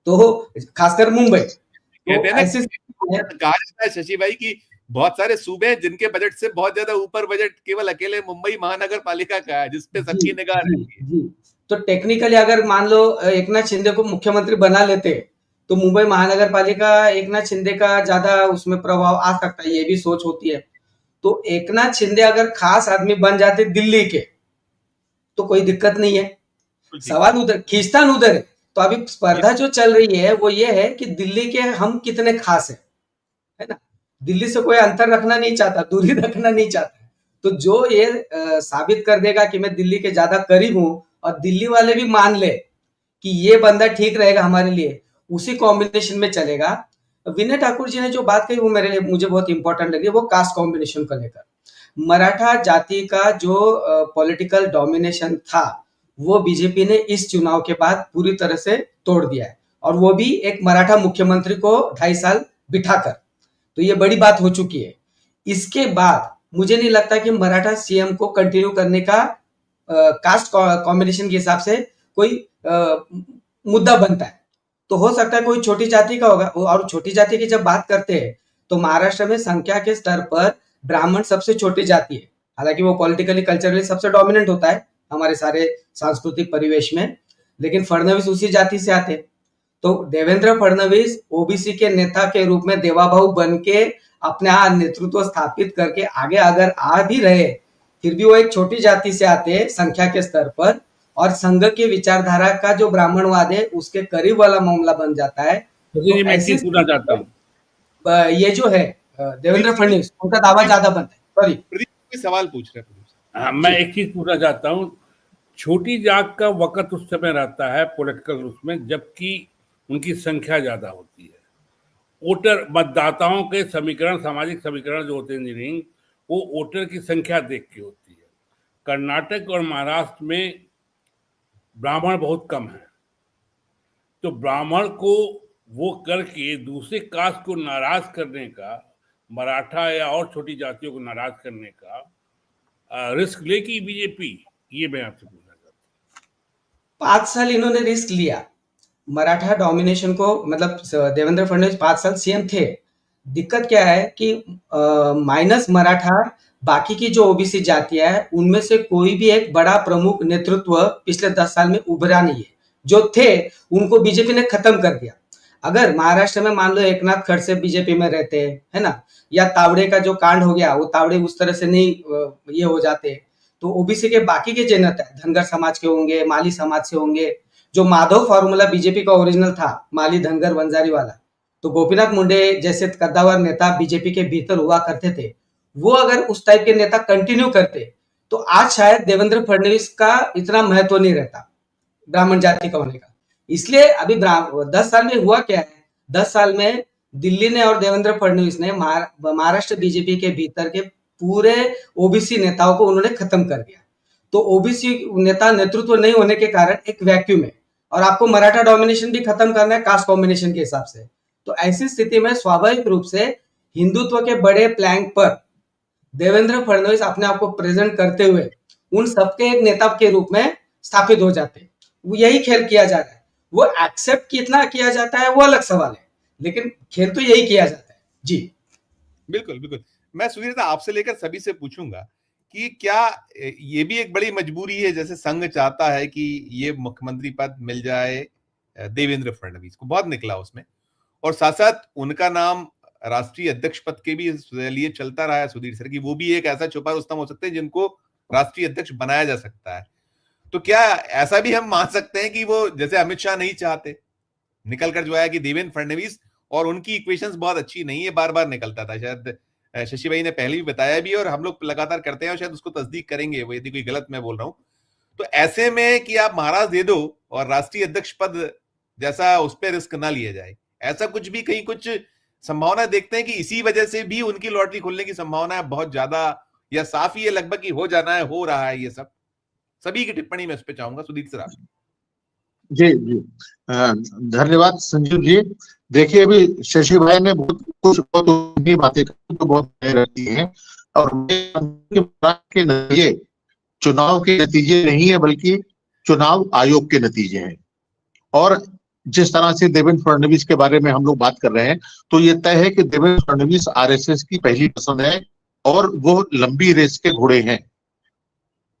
तो खासकर मुंबई। तो ऐसी कहा जाता है शशि भाई की बहुत सारे सूबे हैं जिनके बजट से बहुत ज्यादा ऊपर बजट केवल अकेले मुंबई महानगर पालिका का है, जिसपे सबकी निगाह रहती है। तो टेक्निकली अगर मान लो एकनाथ शिंदे को मुख्यमंत्री बना लेते तो मुंबई महानगर पालिका एकनाथ शिंदे का ज्यादा उसमें प्रभाव आ सकता है, ये भी सोच होती है। तो एकनाथ शिंदे अगर खास आदमी बन जाते दिल्ली के तो कोई दिक्कत नहीं है, सवाल उधर खींचतान उधर है। तो अभी स्पर्धा जो चल रही है वो ये है कि दिल्ली के हम कितने खास है ना। दिल्ली से कोई अंतर रखना नहीं चाहता, दूरी रखना नहीं चाहता, तो जो ये साबित कर देगा कि मैं दिल्ली के ज्यादा करीब हूं और दिल्ली वाले भी मान ले कि ये बंदा ठीक रहेगा हमारे लिए, उसी कॉम्बिनेशन में चलेगा। विनय ठाकुर जी ने जो बात कही वो मुझे बहुत इंपॉर्टेंट लगी, वो कास्ट कॉम्बिनेशन को लेकर। मराठा जाति का जो पॉलिटिकल डोमिनेशन था वो बीजेपी ने इस चुनाव के बाद पूरी तरह से तोड़ दिया है, और वो भी एक मराठा मुख्यमंत्री को 2.5 साल बिठाकर, तो ये बड़ी बात हो चुकी है। इसके बाद मुझे नहीं लगता कि मराठा सीएम को कंटिन्यू करने का कास्ट कॉम्बिनेशन के हिसाब से कोई मुद्दा बनता है। तो हो सकता है कोई छोटी जाति का होगा, और छोटी जाति की जब बात करते हैं तो महाराष्ट्र में संख्या के स्तर पर ब्राह्मण सबसे छोटी जाति है, हालांकि वो पॉलिटिकली कल्चरली सबसे डोमिनेंट होता है हमारे सारे सांस्कृतिक परिवेश में, लेकिन फडणवीस उसी जाति से आते। तो देवेंद्र फडणवीस ओबीसी के नेता के रूप में देवाभाऊ बन के अपने नेतृत्व स्थापित करके आगे अगर आ भी रहे, फिर भी वो एक छोटी जाति से आते संख्या के स्तर पर, और संघ की विचारधारा का जो ब्राह्मणवाद है उसके करीब वाला मामला बन जाता है। तो मैं एक चीज पूछना चाहता हूँ, ये जो है देवेंद्र फडणवीस, उनका दावा ज्यादा बनता है। सॉरी प्रदीप सवाल पूछ रहे हैं। हाँ, मैं एक चीज पूछना चाहता हूँ, छोटी जात का वक्त उस समय रहता है पॉलिटिकल उसमें जबकि उनकी संख्या ज्यादा होती है। वोटर मतदाताओं के समीकरण, सामाजिक समीकरण जो होते हैं इंजीनियरिंग, वो वोटर की संख्या देख के होती है। कर्नाटक और महाराष्ट्र में ब्राह्मण बहुत कम है, तो ब्राह्मण को वो करके दूसरे कास्ट को नाराज करने का, मराठा या और छोटी जातियों को नाराज करने का रिस्क लेगी बीजेपी, ये मैं आपसे पूछना चाहता हूँ। 5 साल इन्होंने रिस्क लिया मराठा डोमिनेशन को, मतलब देवेंद्र फडणवीस 5 साल सीएम थे। दिक्कत क्या है कि माइनस मराठा बाकी की जो ओबीसी जातियां है उनमें से कोई भी एक बड़ा प्रमुख नेतृत्व पिछले 10 साल में उभरा नहीं है। जो थे उनको बीजेपी ने खत्म कर दिया। अगर महाराष्ट्र में मान लो एकनाथ खड़से बीजेपी में रहते है ना, या तावड़े का जो कांड हो गया वो तावड़े उस तरह से नहीं ये हो जाते, तो ओबीसी के बाकी के जो नेता है धनगर समाज के होंगे, माली समाज से होंगे, जो माधव फॉर्मूला बीजेपी का ओरिजिनल था माली धनगर वंजारी वाला, तो गोपीनाथ मुंडे जैसे कद्दावर नेता बीजेपी के भीतर हुआ करते थे, वो अगर उस टाइप के नेता कंटिन्यू करते तो आज शायद देवेंद्र फडणवीस का इतना महत्व नहीं रहता ब्राह्मण जाति का होने का। इसलिए अभी 10 साल में हुआ क्या है, 10 साल में दिल्ली ने और देवेंद्र फडणवीस ने महाराष्ट्र बीजेपी के भीतर के पूरे ओबीसी नेताओं को उन्होंने खत्म कर दिया। तो ओबीसी नेता नेतृत्व नहीं होने के कारण एक वैक्यूम है, और आपको मराठा डोमिनेशन भी खत्म करना है कास्ट कॉम्बिनेशन के हिसाब से। तो ऐसी स्थिति में स्वाभाविक रूप से हिंदुत्व के बड़े प्लैंक पर देवेंद्र फडणवीस अपने आप को प्रेजेंट करते हुए उन सबके एक नेता के रूप में स्थापित हो जाते हैं। वो यही खेल किया जा रहा है। वो एक्सेप्ट कितना किया जाता है वो अलग सवाल है, लेकिन खेल तो यही किया जाता है। जी बिल्कुल बिल्कुल। मैं सुधीर दा आपसे लेकर सभी से पूछूंगा कि क्या ये भी एक बड़ी मजबूरी है, जैसे संघ चाहता है कि ये मुख्यमंत्री पद मिल जाए देवेंद्र फडणवीस को, बहुत निकला उसमें, और साथ साथ उनका नाम राष्ट्रीय अध्यक्ष पद के भी लिए चलता रहा है सुधीर सर, कि वो भी एक ऐसा छुपा रुस्तम हो सकते हैं जिनको राष्ट्रीय अध्यक्ष बनाया जा सकता है। तो क्या ऐसा भी हम मान सकते हैं कि वो, जैसे अमित शाह नहीं चाहते, निकल कर जो आया कि देवेंद्र फडणवीस, और उनकी इक्वेशंस बहुत अच्छी नहीं है, बार बार निकलता था, शायद शशि भाई ने पहले भी बताया भी, और हम लोग लगातार करते हैं और शायद उसको तस्दीक करेंगे वो, यदि कोई गलत मैं बोल रहा हूं। तो ऐसे में कि आप महाराज दे दो और राष्ट्रीय अध्यक्ष पद जैसा उस पर रिस्क ना लिया जाए, ऐसा कुछ भी कहीं कुछ संभावना देखते हैं कि इसी वजह से भी उनकी लॉटरी खुलने की संभावना है बहुत ज्यादा, या साफ ही है लगभग कि हो जाना है, हो रहा है ये सब? सभी की टिप्पणी मैं इस पे चाहूंगा, सुदीप सर आप। जी जी, धन्यवाद संजीव जी। देखिए, अभी शशि भाई ने बहुत बातें की तो बहुत रहती हैं, और के नतीजे चुनाव के नतीजे नहीं है बल्कि चुनाव आयोग के नतीजे हैं। और जिस तरह से देवेंद्र फडणवीस के बारे में हम लोग बात कर रहे हैं, तो ये तय है कि देवेंद्र फडणवीस आरएसएस की पहली पसंद है और वो लंबी रेस के घोड़े हैं।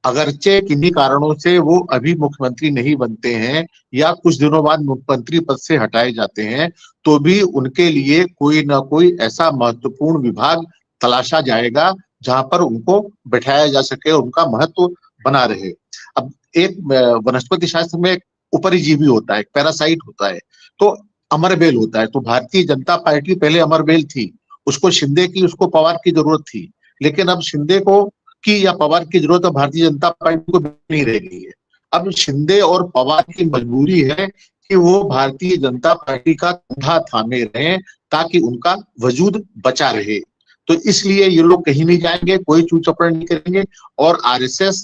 अगरचे किन्हीं कारणों से वो अभी मुख्यमंत्री नहीं बनते हैं या कुछ दिनों बाद मुख्यमंत्री पद से हटाए जाते हैं, तो भी उनके लिए कोई ना कोई ऐसा महत्वपूर्ण विभाग तलाशा जाएगा जहां पर उनको बैठाया जा सके, उनका महत्व बना रहे। अब एक वनस्पति शास्त्र में एक उपरिजीवी होता है, पैरासाइट होता है, तो अमरबेल होता है। तो भारतीय जनता पार्टी पहले अमरबेल थी, उसको शिंदे की, उसको पवार की जरूरत थी, लेकिन अब शिंदे को की या पवार की जरूरत भारतीय जनता पार्टी को नहीं रह गई है। अब शिंदे और पवार की मजबूरी है कि वो भारतीय जनता पार्टी का कंधा थामे रहे ताकि उनका वजूद बचा रहे। तो इसलिए ये लोग कहीं नहीं जाएंगे, कोई चूल चपड़ नहीं करेंगे, और आरएसएस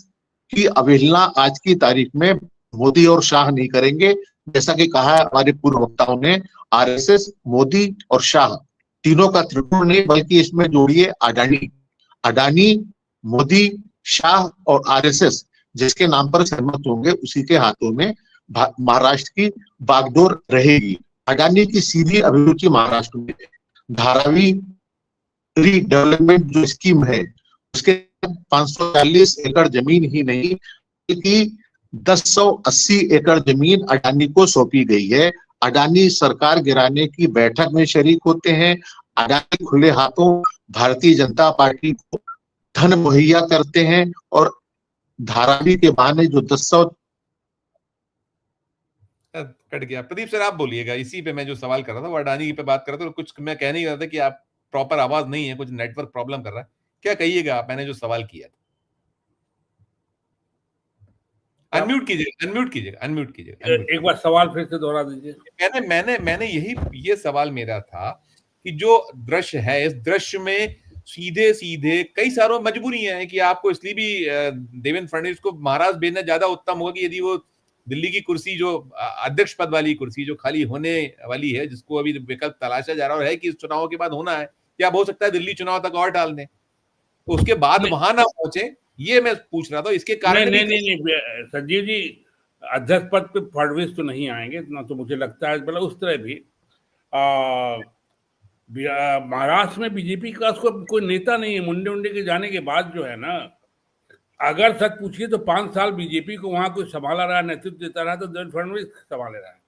की अवहेलना आज की तारीख में मोदी और शाह नहीं करेंगे। जैसा कि कहा हमारे पूर्व वक्ताओं ने, आरएसएस, मोदी और शाह तीनों का त्रिकोण नहीं, बल्कि इसमें जोड़िए अडानी, मोदी, शाह और आरएसएस जिसके नाम पर सहमत होंगे उसी के हाथों में महाराष्ट्र की बागडोर रहेगी। अडानी की सीधी अभिरुचि महाराष्ट्र में है। धारावी डेवलपमेंट जो स्कीम है उसके 540 एकड़ जमीन ही नहीं बल्कि 1080 एकड़ जमीन अडानी को सौंपी गई है। अडानी सरकार गिराने की बैठक में शरीक होते हैं। अडानी खुले हाथों भारतीय जनता पार्टी को धन मुहैया करते हैं, और धारावी के बहाने जो 1000 कट गया। प्रदीप सर आप बोलिएगा, इसी पे मैं जो सवाल कर रहा था वो अडानी पे बात कर रहा था, कुछ मैं कह नहीं रहा था कि आप प्रॉपर आवाज नहीं है, कुछ नेटवर्क प्रॉब्लम कर रहा है, क्या कहिएगा आप? मैंने जो सवाल किया था, अनम्यूट कीजिएगा। एक बार सवाल फिर से दोहरा दीजिए। मैंने ये सवाल मेरा था कि जो दृश्य है, इस दृश्य में सीधे सीधे कई सारों मजबूरियां हैं कि आपको इसलिए भी देवेंद्र फडणवीस को महाराष्ट्र भेजना ज्यादा उत्तम होगा कि यदि वो दिल्ली की कुर्सी, जो अध्यक्ष पद वाली कुर्सी जो खाली होने वाली है, जिसको अभी विकल्प तलाशा जा रहा है कि इस चुनाव के बाद होना है, या हो सकता है दिल्ली चुनाव तक और डाल दें, तो उसके बाद वहां ना पहुंचे, ये मैं पूछ रहा था। इसके कारण नहीं संजीव जी, अध्यक्ष पद पे फडणवीस तो नहीं आएंगे, इतना तो मुझे लगता है। मतलब उस तरह भी महाराष्ट्र में बीजेपी का उसको कोई नेता नहीं है। मुंडे के जाने के बाद जो है ना, अगर सच पूछिए तो 5 साल बीजेपी को वहां कोई संभाला रहा, नेतृत्व देता रहा, तो देवेंद्र फडणवीस संभाले रहा है।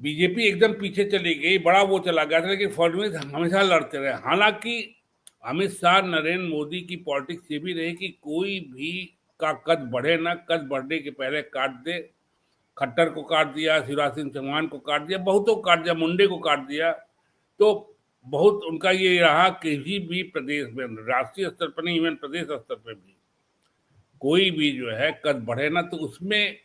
बीजेपी एकदम पीछे चली गई, बड़ा वो चला गया था, लेकिन फडणवीस हमेशा लड़ते रहे। हालांकि अमित शाह, नरेंद्र मोदी की पॉलिटिक्स ये भी रही कि कोई भी का कद बढ़े ना, कद बढ़ने के पहले काट दे। खट्टर को काट दिया, शिवराज सिंह चौहान को काट दिया, बहुतों को काट दिया, मुंडे को काट दिया। तो बहुत उनका ये रहा, किसी भी प्रदेश में, राष्ट्रीय स्तर पर नहीं, इवन प्रदेश स्तर पर भी कोई भी जो है कद बढ़े ना, तो उसमें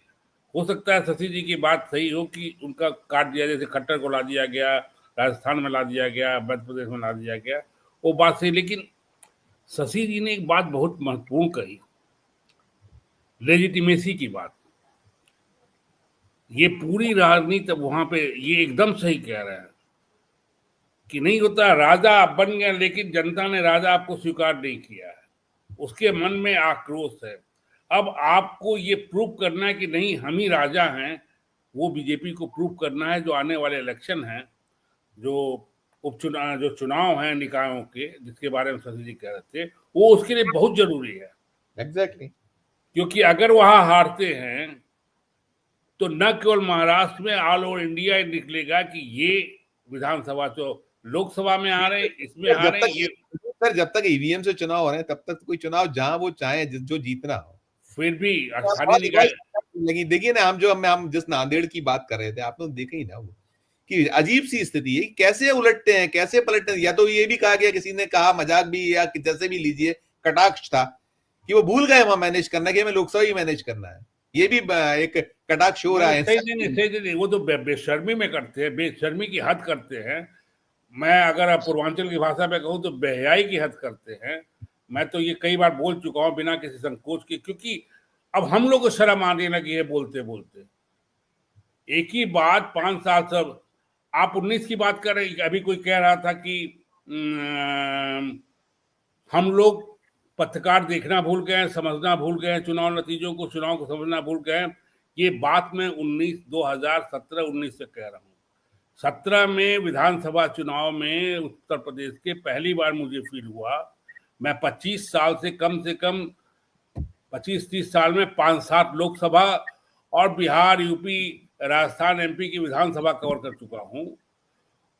हो सकता है शशि जी की बात सही हो कि उनका काट दिया, जैसे खट्टर को ला दिया गया, राजस्थान में ला दिया गया, मध्य प्रदेश में ला दिया गया, वो बात सही। लेकिन शशि जी ने एक बात बहुत महत्वपूर्ण कही, लेजिटिमेसी की बात। ये पूरी राजनीति वहां पे ये एकदम सही कह रहे हैं कि नहीं होता, राजा आप बन गए लेकिन जनता ने राजा आपको स्वीकार नहीं किया है, उसके मन में आक्रोश है। अब आपको ये प्रूव करना है कि नहीं हम ही राजा हैं, वो बीजेपी को प्रूव करना है। जो आने वाले इलेक्शन हैं, जो उपचुनाव, जो चुनाव हैं निकायों के, जिसके बारे में शशि जी कह रहे थे, वो उसके लिए बहुत जरूरी है। एग्जैक्टली क्योंकि अगर वहां हारते हैं तो न केवल महाराष्ट्र में, ऑल ओवर इंडिया निकलेगा कि ये विधानसभा जो लोकसभा में आ रहे, इसमें आ रहे ये। सर जब तक ईवीएम से चुनाव हो रहे हैं तब तक कोई चुनाव जहां वो चाहे जो जीतना हो, फिर भी स्थानीय निकाय। लेकिन देखिए ना, हम जिस नांदेड़ की बात कर रहे थे, आपने देखा ही ना वो कि अजीब सी स्थिति है, कैसे उलटते हैं, कैसे पलटते हैं। या तो ये भी कहा गया, किसी ने कहा मजाक भी या जैसे भी लीजिए, कटाक्ष था कि वो भूल गए वहां मैनेज करना, कि हमें लोकसभा ही मैनेज करना है। ये भी एक कटाक्ष हो रहा है। सही, वो तो बेशर्मी में करते हैं, बेशर्मी की हद करते हैं। मैं अगर पूर्वांचल की भाषा में कहूँ तो बेहयाई की हद करते हैं। मैं तो ये कई बार बोल चुका हूँ बिना किसी संकोच के, क्योंकि अब हम लोग को शर्म आने लगी है बोलते बोलते। एक ही बात 5 साल सब, आप 19 की बात कर रहे हैं। अभी कोई कह रहा था कि हम लोग पत्रकार देखना भूल गए, समझना भूल गए, चुनाव नतीजों को, चुनाव को समझना भूल गए। ये बात मैं 2017-19 से कह रहा हूँ। 17 में विधानसभा चुनाव में उत्तर प्रदेश के पहली बार मुझे फील हुआ। मैं 25 साल से कम 25-30 साल में 5-7 लोकसभा और बिहार, यूपी, राजस्थान, एमपी की विधानसभा कवर कर चुका हूं।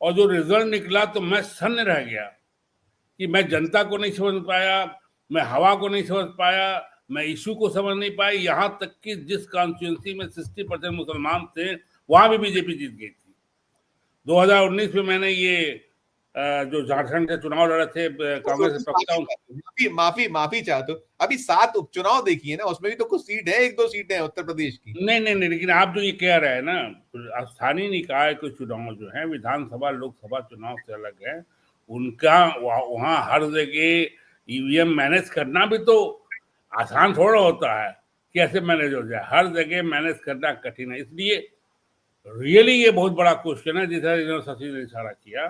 और जो रिजल्ट निकला तो मैं सन्न रह गया कि मैं जनता को नहीं समझ पाया, मैं हवा को नहीं समझ पाया, मैं इशू को समझ नहीं पाया। यहां तक कि जिस कॉन्स्टिट्यूंसी में 60% मुसलमान थे, वहां भी बीजेपी जीत गई थी। 2019 में मैंने ये जो झारखंड के चुनाव लड़े थे कांग्रेस के माफी चाहता हूँ, अभी 7 उपचुनाव देखिए ना, उसमें भी तो कुछ सीट है, 1-2 सीटें हैं उत्तर प्रदेश की। नहीं, लेकिन आप जो ये कह रहे हैं ना, स्थानीय निकाय के चुनाव जो है विधानसभा लोकसभा चुनाव से अलग है। उनका वहां हर जगह ईवीएम मैनेज करना भी तो आसान थोड़ा होता है, कैसे मैनेज हो जाए। हर जगह मैनेज करना कठिन है। इसलिए रियली ये बहुत बड़ा क्वेश्चन है, जिसे शशि ने इशारा किया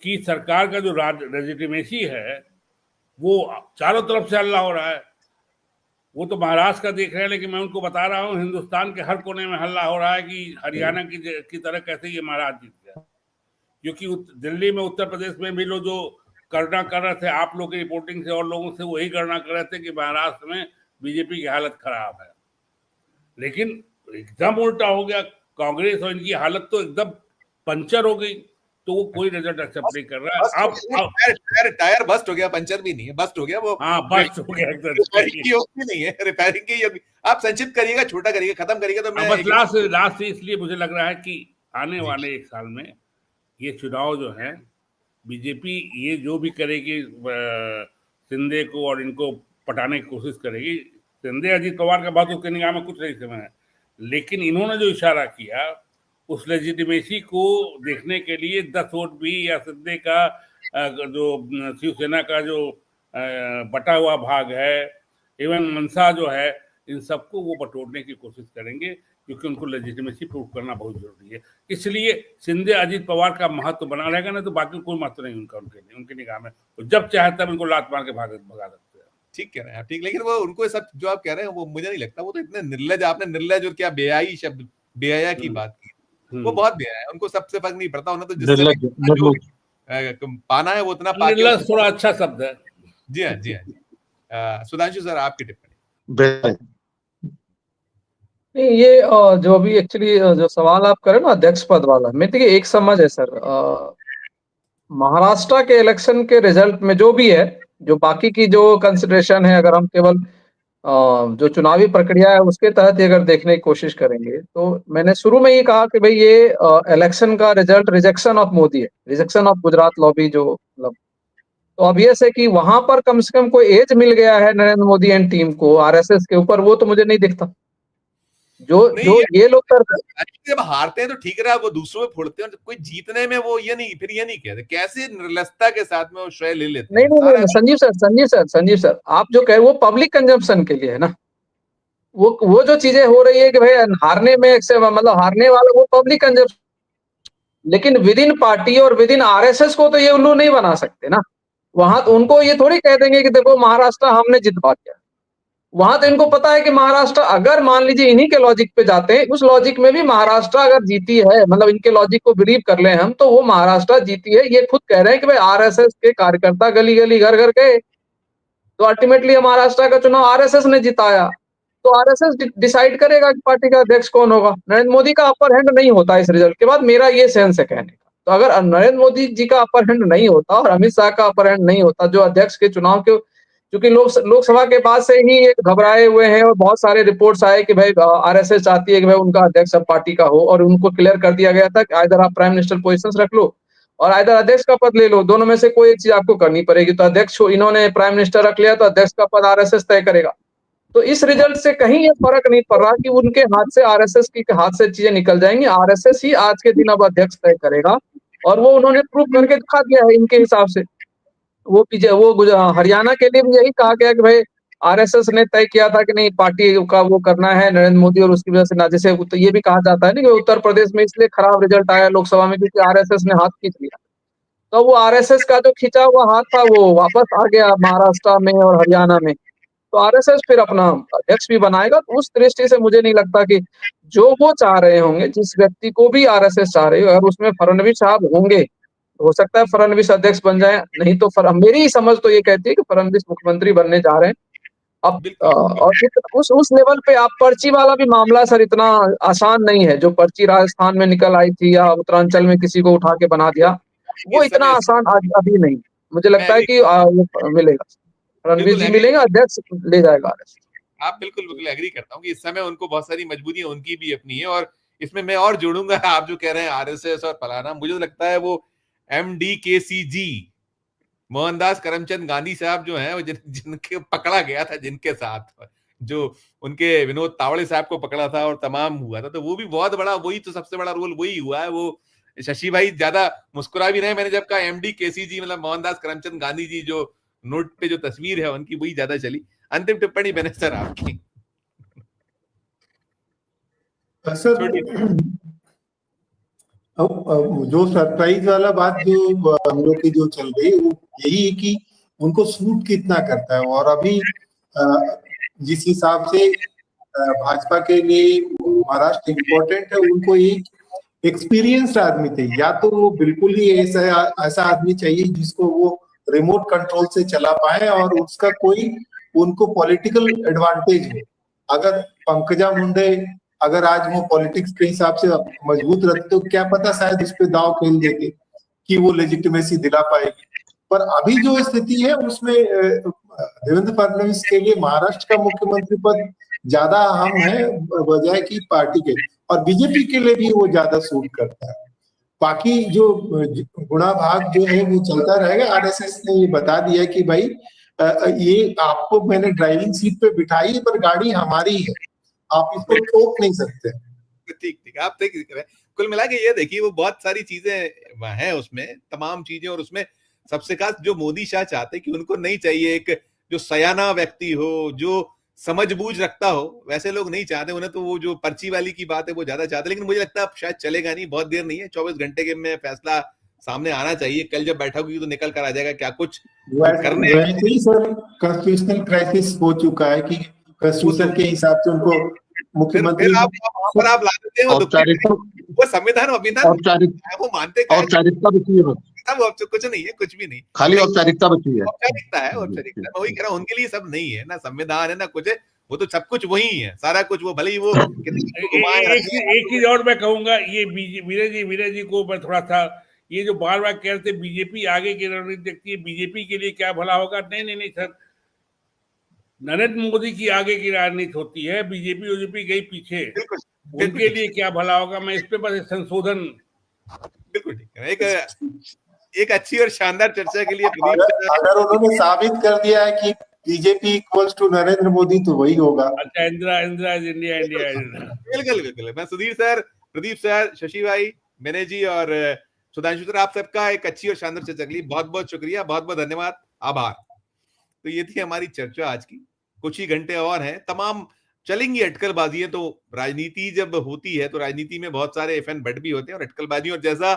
कि सरकार का जो लेजिटिमेसी है वो चारों तरफ से हल्ला हो रहा है। वो तो महाराष्ट्र का देख रहे हैं, लेकिन मैं उनको बता रहा हूँ हिंदुस्तान के हर कोने में हल्ला हो रहा है कि हरियाणा की तरह कैसे ये महाराज जीत गया। क्योंकि दिल्ली में, उत्तर प्रदेश में भी लोग जो गणना कर रहे थे, आप लोग की रिपोर्टिंग से और लोगों से वही गणना कर रहे थे कि महाराष्ट्र में बीजेपी की हालत खराब है। लेकिन एकदम उल्टा हो गया, कांग्रेस और इनकी हालत तो एकदम पंचर हो गई। तो वो कोई रिजल्ट एक्सेप्ट नहीं कर रहा है। अब टायर बस्ट हो गया, पंचर भी नहीं है, बस्ट हो गया वो। हाँ, बस्ट हो गया एकदम। रिपेयरिंग नहीं है, रिपेयरिंग की। आप संक्षिप्त करिएगा, छोटा करिएगा, खत्म करिएगा। तो मैं बस लास्ट इसलिए मुझे लग रहा है कि आने वाले 1 साल में ये चुनाव जो है, बीजेपी ये जो भी करेगी, शिंदे को और इनको पटाने की कोशिश करेगी। शिंदे, अजीत पवार का बात उसके निगाह में कुछ नहीं समझ है, लेकिन इन्होंने जो इशारा किया उस लेजिटिमेसी को देखने के लिए 10 वोट भी, या शिंदे का जो शिवसेना का जो बटा हुआ भाग है, इवन मनसा जो है, इन सबको वो बटोरने की कोशिश करेंगे, क्योंकि उनको लेजिटिमेसी प्रूव करना बहुत जरूरी है। इसलिए शिंदे, अजीत पवार का महत्व बना रहेगा, ना तो बाकी कोई महत्व नहीं उनका, उनके निगाह में। तो जब चाहे तब उनको लात मार के भगा सकते हैं। ठीक कह रहे हैं आप, ठीक। लेकिन वो उनको सब जो आप कह रहे हैं वो मुझे नहीं लगता, वो तो इतने निर्लज, आपने निर्लज और क्या बेहाई शब्द, बेहया की बात की, वो बहुत बेहया है। उनको सबसे फर्क नहीं पड़ता, उन्हें तो जिससे पाना है वो उतना पाके। थोड़ा अच्छा शब्द है। जी हाँ, जी हाँ। सुधांशु सर, आपकी टिप्पणी। नहीं, ये जो अभी एक्चुअली जो सवाल आप करें ना अध्यक्ष पद वाला, मैं देखिए एक समझ है सर, महाराष्ट्र के इलेक्शन के रिजल्ट में जो भी है, जो बाकी की जो कंसिडरेशन है, अगर हम केवल जो चुनावी प्रक्रिया है उसके तहत ही अगर देखने की कोशिश करेंगे तो मैंने शुरू में ही कहा कि भाई ये इलेक्शन का रिजल्ट रिजेक्शन ऑफ मोदी है, रिजेक्शन ऑफ गुजरात लॉबी जो मतलब तो obvious है कि वहां पर कम से कम कोई एज मिल गया है नरेंद्र मोदी एंड टीम को आरएसएस के ऊपर, वो तो मुझे नहीं दिखता। जो नहीं जो ये लोग कर एक्चुअली जब हारते हैं तो ठीक रहा, वो दूसरों में फोड़ते हैं, कोई जीतने में वो ये नहीं कहते, कैसे निर्लसता के साथ में वो श्रेय ले लेते नहीं हैं नहीं सारा। नहीं संजीव सर आप जो कह रहे वो पब्लिक कंजम्पशन के लिए है ना, वो जो चीजें हो रही है कि भाई हारने में मतलब हारने वाला वो पब्लिक कंजम्पशन, लेकिन विद इन पार्टी और विद इन आरएसएस को तो ये उल्लू नहीं बना सकते ना। वहां तो उनको ये थोड़ी कह देंगे कि देखो महाराष्ट्र हमने जितवा दिया। वहां तो इनको पता है कि महाराष्ट्र अगर मान लीजिए इन्हीं के लॉजिक पे जाते हैं, उस लॉजिक में भी महाराष्ट्र अगर जीती है, मतलब इनके लॉजिक को बिलीव कर ले हम, तो वो महाराष्ट्र जीती है। ये खुद कह रहे हैं कि भाई आरएसएस के कार्यकर्ता गली गली घर घर गए, तो अल्टीमेटली महाराष्ट्र का चुनाव आरएसएस ने जिताया, तो आरएसएस डिसाइड करेगा कि पार्टी का अध्यक्ष कौन होगा। नरेंद्र मोदी का अपर हैंड नहीं होता इस रिजल्ट के बाद, मेरा ये सेंस है कहने का। तो अगर नरेंद्र मोदी जी का अपर हैंड नहीं होता और अमित शाह का अपर हैंड नहीं होता, जो अध्यक्ष के चुनाव के, क्योंकि लोकसभा के बाद से ही एक घबराए हुए हैं और बहुत सारे रिपोर्ट्स आए कि भाई आरएसएस चाहती है कि भाई उनका अध्यक्ष अब पार्टी का हो, और उनको क्लियर कर दिया गया था कि आइदर आप प्राइम मिनिस्टर पोजीशन रख लो और आइदर अध्यक्ष का पद ले लो, दोनों में से कोई एक चीज आपको करनी पड़ेगी। तो अध्यक्ष इन्होंने प्राइम मिनिस्टर रख लिया, तो अध्यक्ष का पद आरएसएस तय करेगा। तो इस रिजल्ट से कहीं ये फर्क नहीं पड़ रहा कि उनके हाथ से आरएसएस की हाथ से चीजें निकल जाएंगी। आरएसएस ही आज के दिन अब अध्यक्ष तय करेगा, और वो उन्होंने प्रूव करके दिखा दिया है इनके हिसाब से। हरियाणा के लिए भी यही कहा गया कि भाई आरएसएस ने तय किया था कि नहीं पार्टी का वो करना है नरेंद्र मोदी, और उसकी वजह से ना, जैसे तो ये भी कहा जाता है ना कि उत्तर प्रदेश में इसलिए खराब रिजल्ट आया लोकसभा में क्योंकि आरएसएस ने हाथ खींच लिया। तो वो आरएसएस का जो खींचा हुआ हाथ था वो वापस आ गया महाराष्ट्र में और हरियाणा में, तो आरएसएस फिर अपना अध्यक्ष भी बनाएगा। तो उस दृष्टि से मुझे नहीं लगता कि जो वो चाह रहे होंगे, जिस व्यक्ति को भी आरएसएस चाह रही है, अगर उसमें फडणवीस साहब होंगे, हो सकता है फडणवीस अध्यक्ष बन जाए, नहीं तो मेरी समझ तो ये कहती है कि फडणवीस मुख्यमंत्री बनने जा रहे हैं। अब और उस लेवल पे आप पर्ची वाला भी मामला सर इतना आसान नहीं है, जो पर्ची राजस्थान में निकल आई थी या उत्तरांचल में किसी को उठा के बना दिया, वो इतना आसान आज अभी नहीं। मुझे लगता है कि मिलेगा, फडणवीस जी मिलेंगे, अध्यक्ष ले जाएगा। आप बिल्कुल एग्री करता हूँ कि इस समय उनको बहुत सारी मजबूरियां उनकी भी अपनी है, और इसमें मैं और जोड़ूंगा, आप जो कह रहे हैं आरएसएस और फलाना, मुझे तो लगता है वो MDKCG मोहनदास करमचंद गांधी साहब जो हैं, वो जिनके पकड़ा गया था, जिनके साथ जो उनके विनोद तावड़े साहब को पकड़ा था और तमाम हुआ था, तो वो भी बहुत बड़ा, वही तो सबसे बड़ा रोल वही हुआ है। वो शशि भाई ज्यादा मुस्कुरा भी रहे, मैंने जब कहा MDKCG मतलब मोहनदास करमचंद गांधी जी, जो नोट पे जो तस्वीर है उनकी, वही ज्यादा चली। अंतिम टिप्पणी बने सर आपकी। सर जो सरप्राइज वाला बात जो हम लोग की जो चल रही है वो यही है कि उनको सूट कितना करता है। और अभी जिस हिसाब से भाजपा के लिए महाराष्ट्र इम्पोर्टेंट है, उनको एक एक्सपीरियंस्ड आदमी चाहिए, या तो वो बिल्कुल ही ऐसा आदमी चाहिए जिसको वो रिमोट कंट्रोल से चला पाए और उसका कोई उनको पॉलिटिकल एडवांटेज हो। अगर पंकजा मुंडे अगर आज वो पॉलिटिक्स के हिसाब से मजबूत रहते तो क्या पता शायद इस पे दांव खेल देते कि वो लेजिटिमेसी दिला पाएगी। पर अभी जो स्थिति है उसमें देवेंद्र फडणवीस के लिए महाराष्ट्र का मुख्यमंत्री पद ज्यादा अहम है बजाय कि पार्टी के, और बीजेपी के लिए भी वो ज्यादा सूट करता है। बाकी जो गुणा भाग जो है वो चलता रहेगा। आरएसएस ने ये बता दिया कि भाई ये आपको मैंने ड्राइविंग सीट पे बिठाई है पर गाड़ी हमारी है, आप इसको ठोक नहीं सकते। ठीक आप ठीक करें। कुल मिला के ये देखिए, वो बहुत सारी चीजें हैं उसमें, तमाम चीजें, और उसमें सबसे खास जो मोदी शाह चाहते कि उनको नहीं चाहिए एक जो सयाना व्यक्ति हो, जो समझ बूझ रखता हो, वैसे लोग नहीं चाहते। उन्हें तो वो जो पर्ची वाली की बात है वो ज्यादा चाहते, लेकिन मुझे लगता है अब शायद चलेगा नहीं, बहुत देर नहीं है, 24 घंटे के में फैसला सामने आना चाहिए। कल जब बैठक होगी तो निकल कर आ जाएगा क्या कुछ करने। वैसे ही सर कॉन्स्टिट्यूशनल क्राइसिस हो चुका है कि कॉन्स्टिट्यूशन के हिसाब से उनको मुख्यमंत्री फिर आप ला देते हैं वो संविधान वो मानते औपचारिकता बची है, वो कुछ नहीं है, कुछ भी नहीं, खाली औपचारिकता बची है। औपचारिकता है, औपचारिकता। मैं वही कह रहा हूँ, उनके लिए सब नहीं है ना, संविधान है ना कुछ है, वो तो सब कुछ वही है, सारा कुछ वो भले ही वो एक चीज और मैं कहूंगा, ये विनय जी को मैं थोड़ा सा, ये जो बार बार कह रहे थे बीजेपी आगे की रणनीति देखती है, बीजेपी के लिए क्या भला होगा, नहीं सर, नरेंद्र मोदी की आगे की राजनीति होती है, बीजेपी बीजेपी गई पीछे, बिल्कुल उनके लिए क्या भला होगा। मैं इस पे बस संशोधन बिल्कुल ठीक है। एक अच्छी और शानदार चर्चा के लिए अगर उन्होंने साबित कर दिया है कि BJP equals to Narendra Modi तो वही होगा। अच्छा, Indira Indira is India, India is बिल्कुल बिल्कुल। मैं सुधीर सर, प्रदीप सर, शशि भाई, विनय जी और सुधांशु सर, आप सबका एक अच्छी और शानदार चर्चा के लिए बहुत बहुत शुक्रिया, बहुत बहुत धन्यवाद, आभार। तो ये थी हमारी चर्चा आज की। कुछ ही घंटे और हैं, तमाम चलेंगी अटकलबाजियां। तो राजनीति जब होती है तो राजनीति में बहुत सारे इफ एंड बट भी होते हैं और अटकलबाजी, और जैसा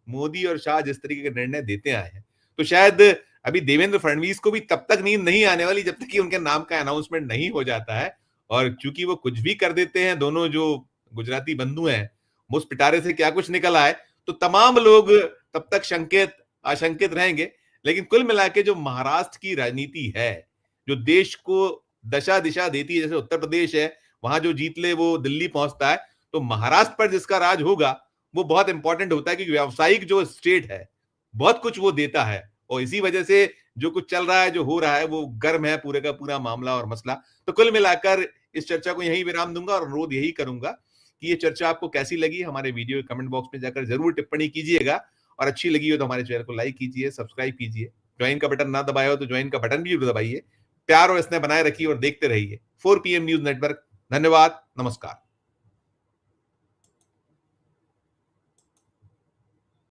मोदी और शाह जिस तरीके के निर्णय देते आए हैं, तो शायद अभी देवेंद्र फडणवीस को भी तब तक नींद नहीं आने वाली जब तक कि उनके नाम का अनाउंसमेंट नहीं हो जाता है। और चूंकि वो कुछ भी कर देते हैं, दोनों जो गुजराती बंधु हैं, मुझ पिटारे से क्या कुछ निकल आए, तो तमाम लोग तब तक आशंकित रहेंगे। लेकिन कुल मिला के जो महाराष्ट्र की राजनीति है, जो देश को दशा दिशा देती है, जैसे उत्तर प्रदेश है, वहां जो जीत ले वो दिल्ली पहुंचता है, तो महाराष्ट्र पर जिसका राज होगा वो बहुत इंपॉर्टेंट होता है, क्योंकि व्यावसायिक जो स्टेट है बहुत कुछ वो देता है। और इसी वजह से जो कुछ चल रहा है, जो हो रहा है, वो गर्म है पूरे का पूरा मामला और मसला। तो कुल मिलाकर इस चर्चा को यहीं विराम दूंगा और अनुरोध यही करूंगा कि ये चर्चा आपको कैसी लगी, हमारे वीडियो के कमेंट बॉक्स में जाकर जरूर टिप्पणी कीजिएगा। और अच्छी लगी हो तो हमारे चैनल को लाइक कीजिए, सब्सक्राइब कीजिए, ज्वाइन का बटन ना दबाया हो तो ज्वाइन का बटन भी दबाइए। प्यार और स्नेह बनाए रखिए और देखते रहिए 4 PM न्यूज नेटवर्क। धन्यवाद, नमस्कार।